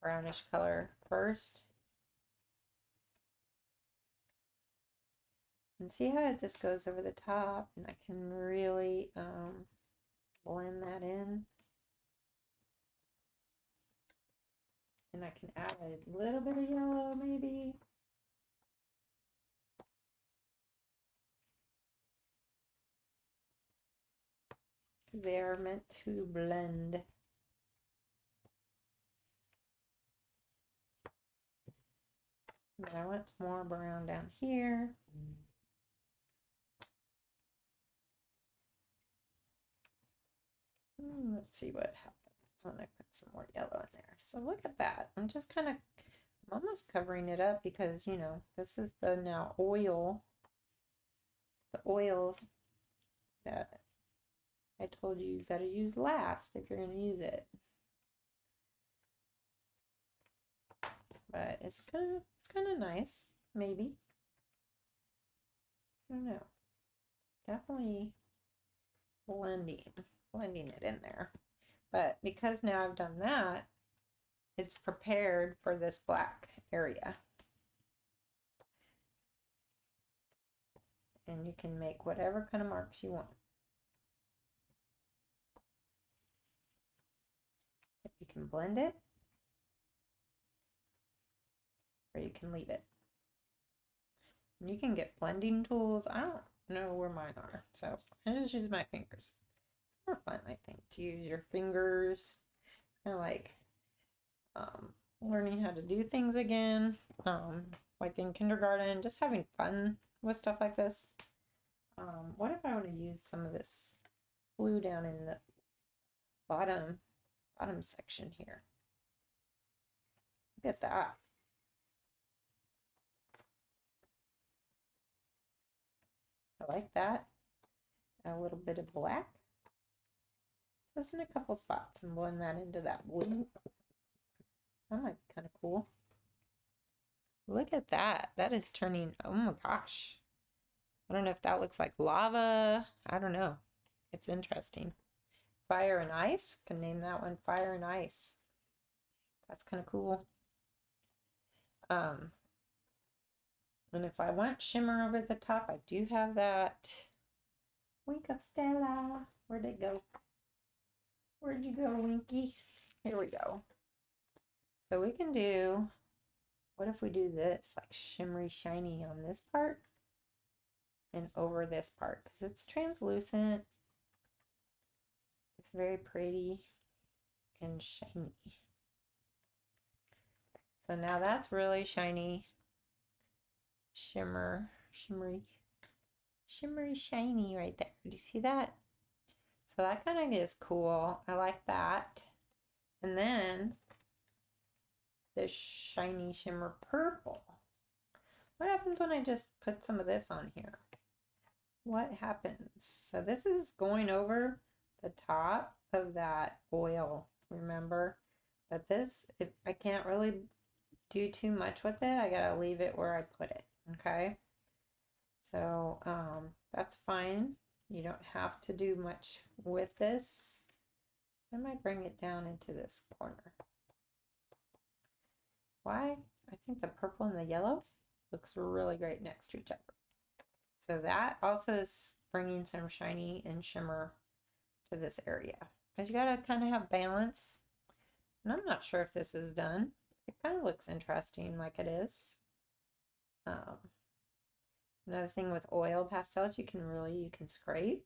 brownish color first. And see how it just goes over the top, and I can really blend that in. And I can add a little bit of yellow maybe. They're meant to blend. But I want more brown down here. Let's see what happens when I put some more yellow in there. So look at that. I'm almost covering it up because, you know, this is the now oil, the oil that I told you you gotta use last if you're gonna use it. But it's kind of nice, maybe. I don't know. Definitely blending it in there. But because now I've done that, it's prepared for this black area. And you can make whatever kind of marks you want. You can blend it, or you can leave it. And you can get blending tools. I don't know where mine are, so I just use my fingers. It's more fun, I think, to use your fingers. Kind of like learning how to do things again. Like in kindergarten, just having fun with stuff like this. What if I want to use some of this blue down in the bottom section here? Look at that. I like that. A little bit of black. Just in a couple spots and blend that into that blue. That might be kind of cool. Look at that. That is turning, oh my gosh. I don't know if that looks like lava. I don't know. It's interesting. Fire and ice. Can name that one Fire and Ice. That's kind of cool. And if I want shimmer over the top, I do have that Wink of Stella. Where'd it go? Where'd you go, Winky? Here we go. So we can do, what if we do this, like shimmery shiny on this part and over this part, because it's translucent. It's very pretty and shiny. So now that's really shiny. Shimmery shiny right there. Do you see that? So that kind of is cool. I like that. And then this shiny shimmer purple. What happens when I just put some of this on here? What happens? So this is going over the top of that oil, remember? But this, if I can't really do too much with it, I gotta leave it where I put it, okay? So that's fine. You don't have to do much with this. I might bring it down into this corner. Why? I think the purple and the yellow looks really great next to each other. So that also is bringing some shiny and shimmer to this area. Because you gotta kind of have balance. And I'm not sure if this is done. It kind of looks interesting like it is. Another thing with oil pastels, you can scrape.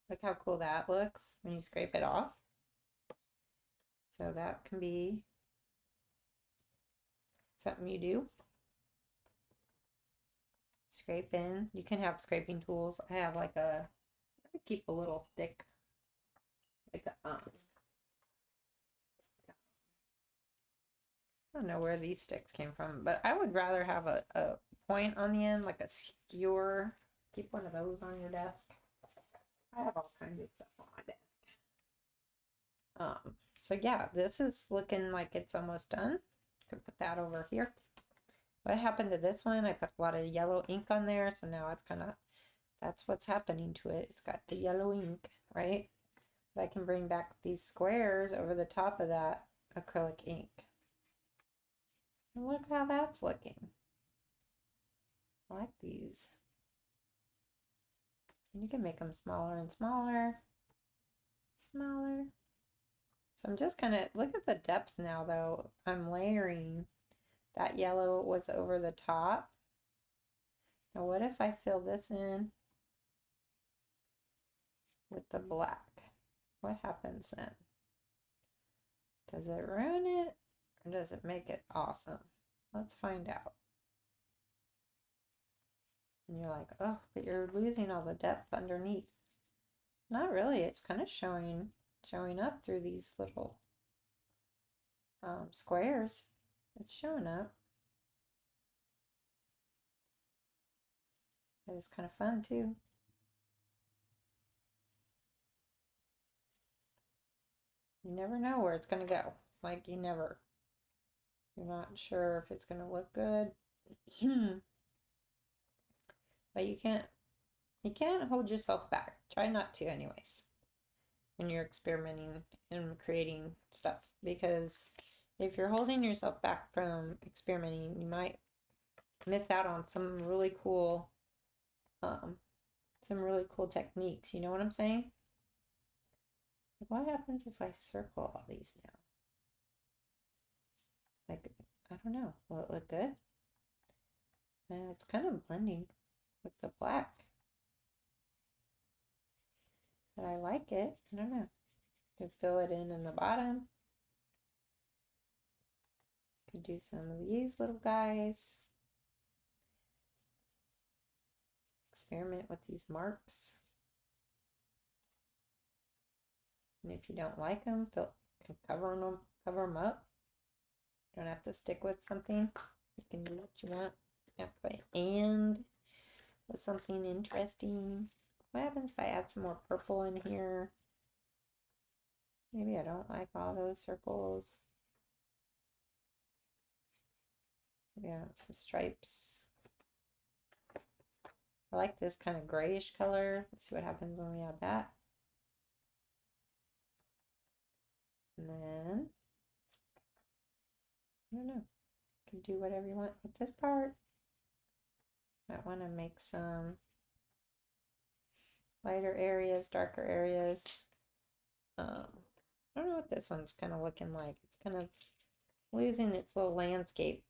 Look how cool that looks when you scrape it off. So that can be something you do. Scrape in. You can have scraping tools. I have like I keep a little stick, like I don't know where these sticks came from, but I would rather have a point on the end, like a skewer. Keep one of those on your desk. I have all kinds of stuff on my desk. So yeah, this is looking like it's almost done. Could put that over here. What happened to this one? I put a lot of yellow ink on there, so now it's that's what's happening to it. It's got the yellow ink, right? But I can bring back these squares over the top of that acrylic ink. And look how that's looking. I like these. And you can make them smaller and smaller. Smaller. So I'm just look at the depth now though. I'm layering. That yellow was over the top. Now what if I fill this in with the black? What happens then? Does it ruin it or does it make it awesome? Let's find out. And you're like, oh, but you're losing all the depth underneath. Not really, it's kind of showing up through these little squares. It's showing up. It's kind of fun too. You never know where it's going to go. Like you're not sure if it's going to look good. But you can't hold yourself back. Try not to anyways when you're experimenting and creating stuff, because if you're holding yourself back from experimenting, you might miss out on um, some really cool techniques. You know what I'm saying? What happens if I circle all these now? Like, I don't know. Will it look good? And it's kind of blending with the black. But I like it. I don't know. Could fill it in the bottom. Could do some of these little guys. Experiment with these marks. And if you don't like them, cover them up. You don't have to stick with something. You can do what you want at the end with something interesting. What happens if I add some more purple in here? Maybe I don't like all those circles. Maybe I want some stripes. I like this kind of grayish color. Let's see what happens when we add that. And then, I don't know, you can do whatever you want with this part. Might want to make some lighter areas, darker areas. I don't know what this one's kind of looking like. It's kind of losing its little landscape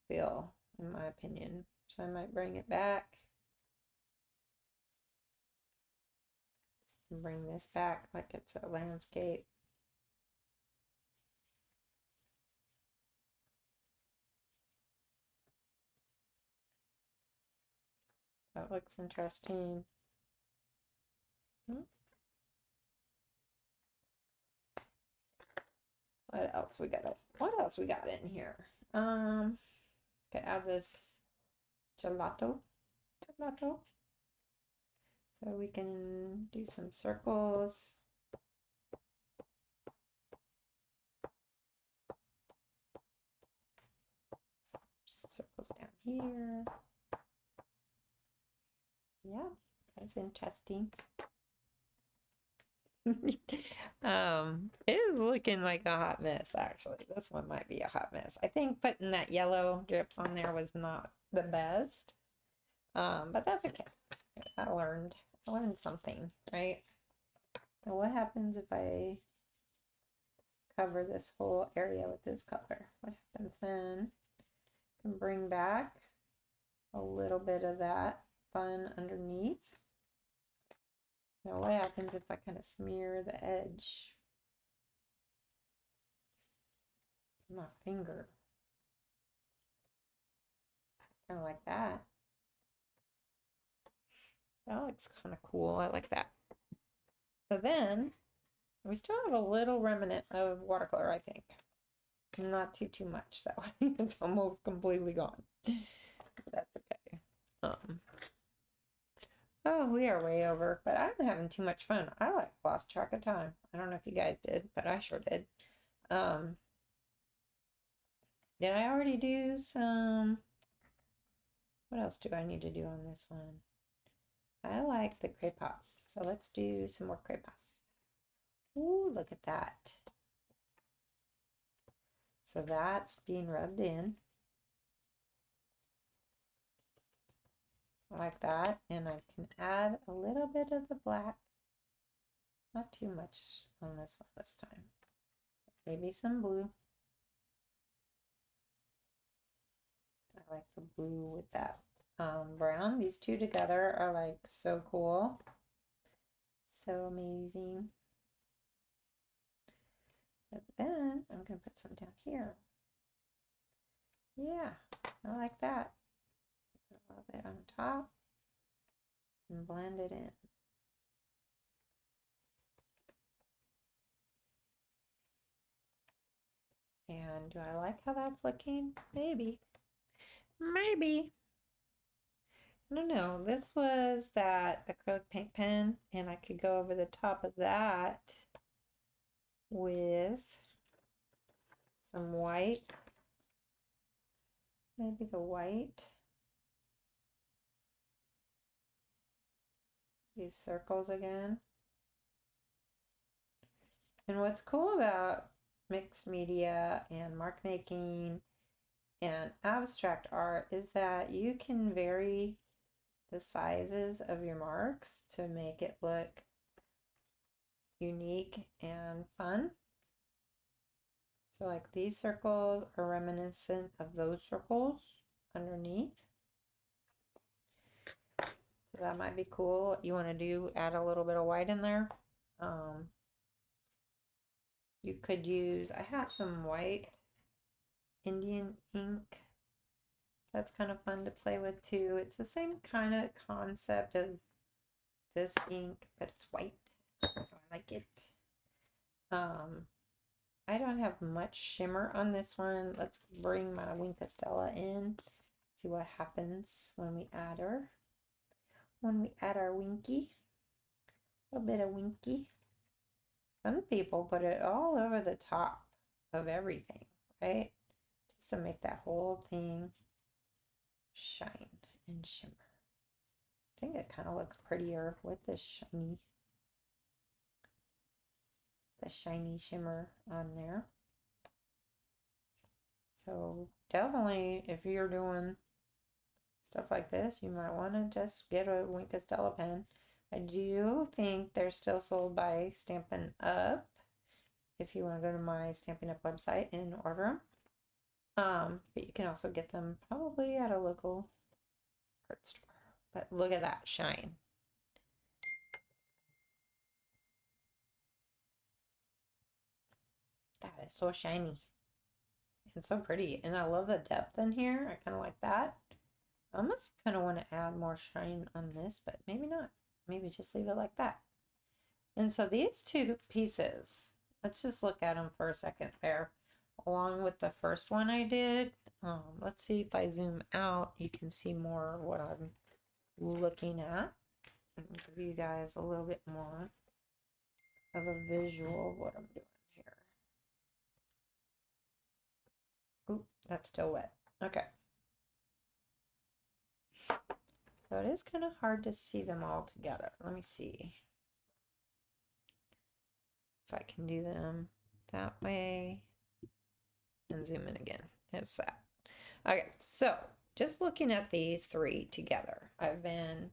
feel, in my opinion. So I might bring it back. And bring this back like it's a landscape. That looks interesting. What else we got in here? Could add this gelato. So we can do some circles. Circles down here. Yeah, that's interesting. It is looking like a hot mess, actually. This one might be a hot mess. I think putting that yellow drips on there was not the best. But that's okay. I learned something, right? Now what happens if I cover this whole area with this color? What happens then? I can bring back a little bit of that fun underneath. Now what happens if I kind of smear the edge with my finger? Kind of like that. That looks kind of cool. I like that. So then we still have a little remnant of watercolor, I think. Not too much though. It's almost completely gone. That's okay. Oh, we are way over, but I'm having too much fun. I like lost track of time. I don't know if you guys did, but I sure did. Did I already do some? What else do I need to do on this one? I like the craypas, so let's do some more craypas. Ooh, look at that. So that's being rubbed in. Like that, and I can add a little bit of the black. Not too much on this one this time. Maybe some blue. I like the blue with that brown. These two together are like so cool. So amazing. But then I'm going to put some down here. Yeah, I like that. Put a little bit on top and blend it in. And do I like how that's looking? Maybe. Maybe. I don't know. This was that acrylic paint pen, and I could go over the top of that with some white, maybe the white, these circles again. And what's cool about mixed media and mark making and abstract art is that you can vary the sizes of your marks to make it look unique and fun. So like these circles are reminiscent of those circles underneath. So that might be cool. What you want to do, add a little bit of white in there. You could use, I have some white Indian ink. That's kind of fun to play with too. It's the same kind of concept of this ink, but it's white, so I like it. I don't have much shimmer on this one. Let's bring my Winkastella in, see what happens when we add her. When we add our Winky, a little bit of Winky. Some people put it all over the top of everything, right? Just to make that whole thing shine and shimmer. I think it kind of looks prettier with this shiny shimmer on there. So definitely, if you're doing stuff like this, you might want to just get a Winkastella pen. I do think they're still sold by Stampin' Up. If you want to go to my Stampin' Up website and order them. But you can also get them probably at a local art store. But look at that shine. That is so shiny and so pretty. And I love the depth in here. I kind of like that. I almost kind of want to add more shine on this, but maybe not. Maybe just leave it like that. And so these two pieces, let's just look at them for a second there. Along with the first one I did, let's see if I zoom out, you can see more what I'm looking at. And give you guys a little bit more of a visual of what I'm doing here. Oop, that's still wet. Okay. So it is kind of hard to see them all together. Let me see if I can do them that way and zoom in again. It's that. Okay, so just looking at these three together, I've been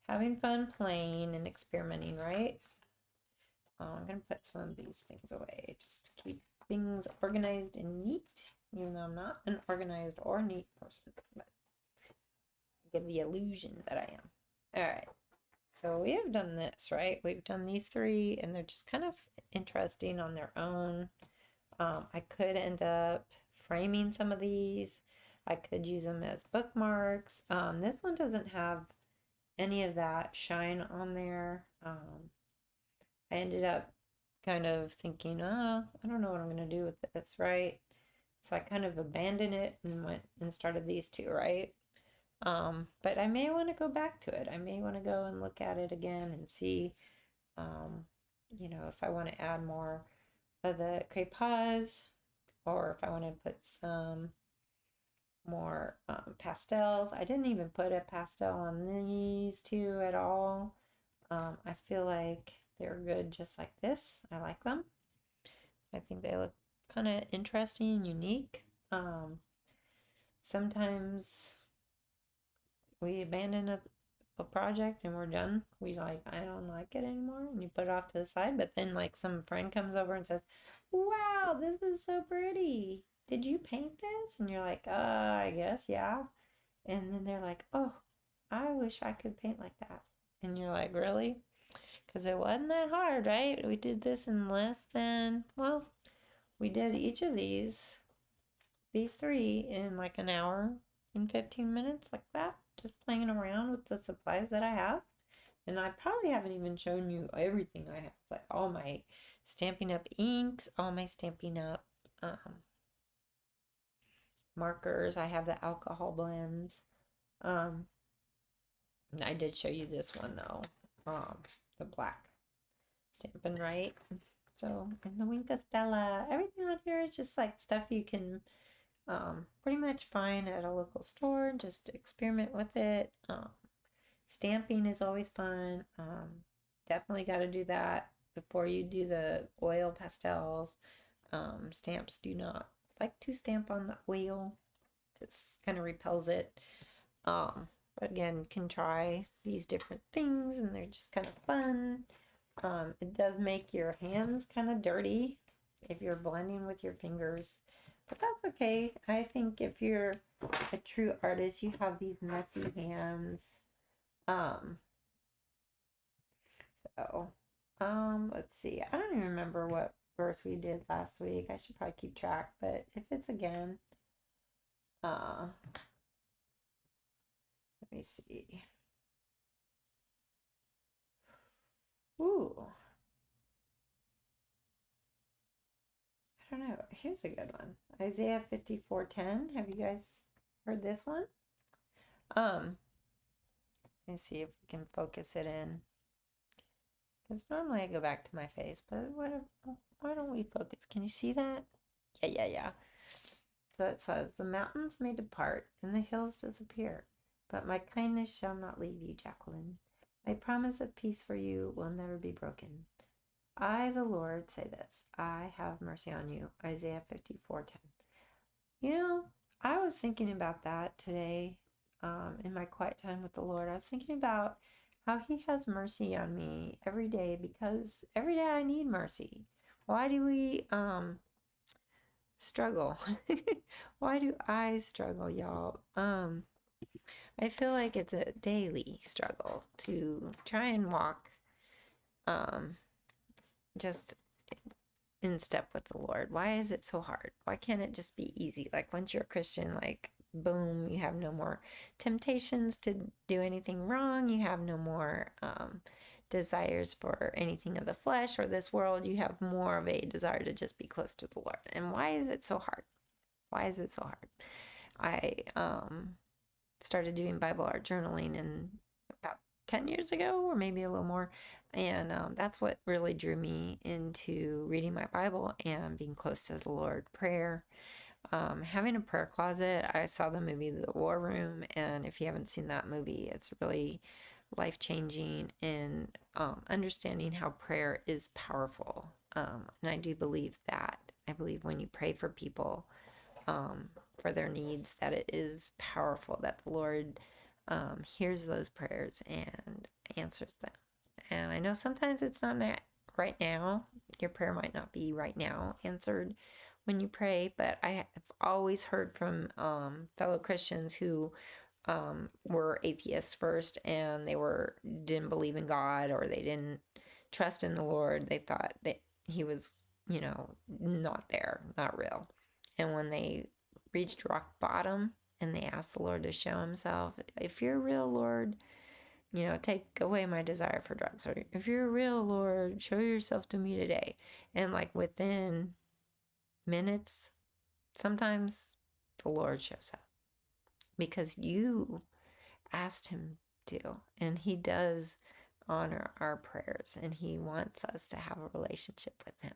having fun playing and experimenting, right? I'm going to put some of these things away just to keep things organized and neat, even though I'm not an organized or neat person, but give the illusion that I am. All right, so we have done this, right? We've done these three, and they're just kind of interesting on their own. I could end up framing some of these. I could use them as bookmarks. This one doesn't have any of that shine on there. I ended up kind of thinking, oh, I don't know what I'm going to do with this, right? So I kind of abandoned it and went and started these two, right? But I may want to go back to it. I may want to go and look at it again and see, you know, if I want to add more of the crepes or if I want to put some more pastels. I didn't even put a pastel on these two at all. I feel like they're good just like this. I like them. I think they look kind of interesting, unique. Sometimes we abandon a project and we're done. We like, I don't like it anymore, and you put it off to the side. But then like some friend comes over and says, wow, this is so pretty. Did you paint this? And you're like, I guess, yeah. And then they're like, oh, I wish I could paint like that. And you're like, really? Because it wasn't that hard, right? We did this in less than, well, we did each of these three in like an hour and 15 minutes, like that. Just playing around with the supplies that I have. And I probably haven't even shown you everything I have, like all my Stampin' Up inks, all my Stampin' Up markers. I have the alcohol blends. I did show you this one though, the black Stampin' Right. So, and the Winca Stella, everything on here is just like stuff you can pretty much find at a local store. Just experiment with it. Stamping is always fun. Definitely got to do that before you do the oil pastels. Stamps do not like to stamp on the oil. This kind of repels it. But again, can try these different things and they're just kind of fun. It does make your hands kind of dirty if you're blending with your fingers, but that's okay. I think if you're a true artist, you have these messy hands. Um, so, let's see. I don't even remember what verse we did last week. I should probably keep track, but if it's again, let me see. Ooh, I don't know. Here's a good one. Isaiah 54:10. Have you guys heard this one? Um, let me see if we can focus it in. Because normally I go back to my face, but why don't we focus? Can you see that? Yeah. So it says, the mountains may depart and the hills disappear, but my kindness shall not leave you, Jacqueline. My promise of peace for you will never be broken. I, the Lord, say this. I have mercy on you. Isaiah 54:10. You know, I was thinking about that today in my quiet time with the Lord. I was thinking about how He has mercy on me every day because every day I need mercy. Why do we struggle? Why do I struggle, y'all? I feel like it's a daily struggle to try and walk just in step with the Lord. Why is it so hard? Why can't it just be easy? Like once you're a Christian, like boom, you have no more temptations to do anything wrong. You have no more desires for anything of the flesh or this world. You have more of a desire to just be close to the Lord. And why is it so hard? Why is it so hard? I started doing Bible art journaling in about 10 years ago, or maybe a little more. And that's what really drew me into reading my Bible and being close to the Lord. Prayer, having a prayer closet. I saw the movie The War Room, and if you haven't seen that movie, it's really life changing in understanding how prayer is powerful. And I do believe that. I believe when you pray for people, for their needs, that it is powerful, that the Lord hears those prayers and answers them. And I know sometimes it's not right now. Your prayer might not be right now answered when you pray, but I have always heard from fellow Christians who were atheists first and didn't believe in God, or they didn't trust in the Lord. They thought that He was, not there, not real. And when they reached rock bottom and they asked the Lord to show Himself, if you're real, Lord, take away my desire for drugs. Or if you're real, Lord, show yourself to me today. And like within minutes, sometimes the Lord shows up because you asked Him to. And He does honor our prayers and He wants us to have a relationship with Him.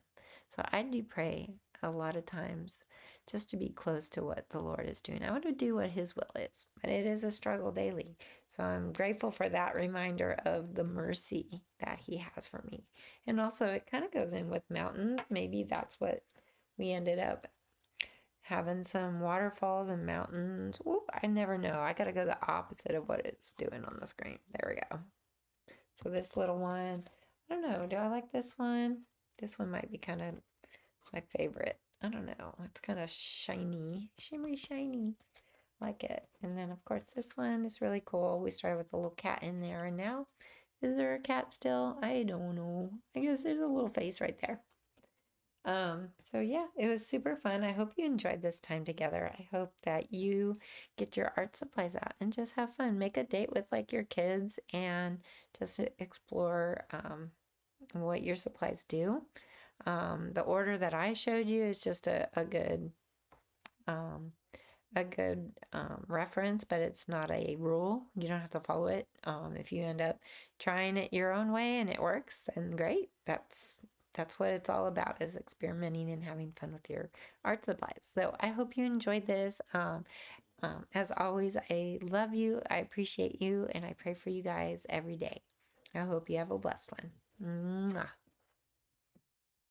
So I do pray a lot of times just to be close to what the Lord is doing. I want to do what His will is, but it is a struggle daily. So I'm grateful for that reminder of the mercy that He has for me. And also it kind of goes in with mountains. Maybe that's what we ended up having, some waterfalls and mountains. Ooh, I never know. I got to go the opposite of what it's doing on the screen. There we go. So this little one, I don't know. Do I like this one? This one might be kind of my favorite. I don't know. It's kind of shiny, shimmery shiny. Like it. And then of course this one is really cool. We started with a little cat in there, and now is there a cat still? I don't know. I guess there's a little face right there. So yeah, it was super fun. I hope you enjoyed this time together. I hope that you get your art supplies out and just have fun. Make a date with like your kids and just explore what your supplies do. The order that I showed you is just a good reference, but it's not a rule. You don't have to follow it. If you end up trying it your own way and it works, then great. That's that's what it's all about, is experimenting and having fun with your art supplies. So I hope you enjoyed this. As always, I love you, I appreciate you, and I pray for you guys every day. I hope you have a blessed one. Mwah.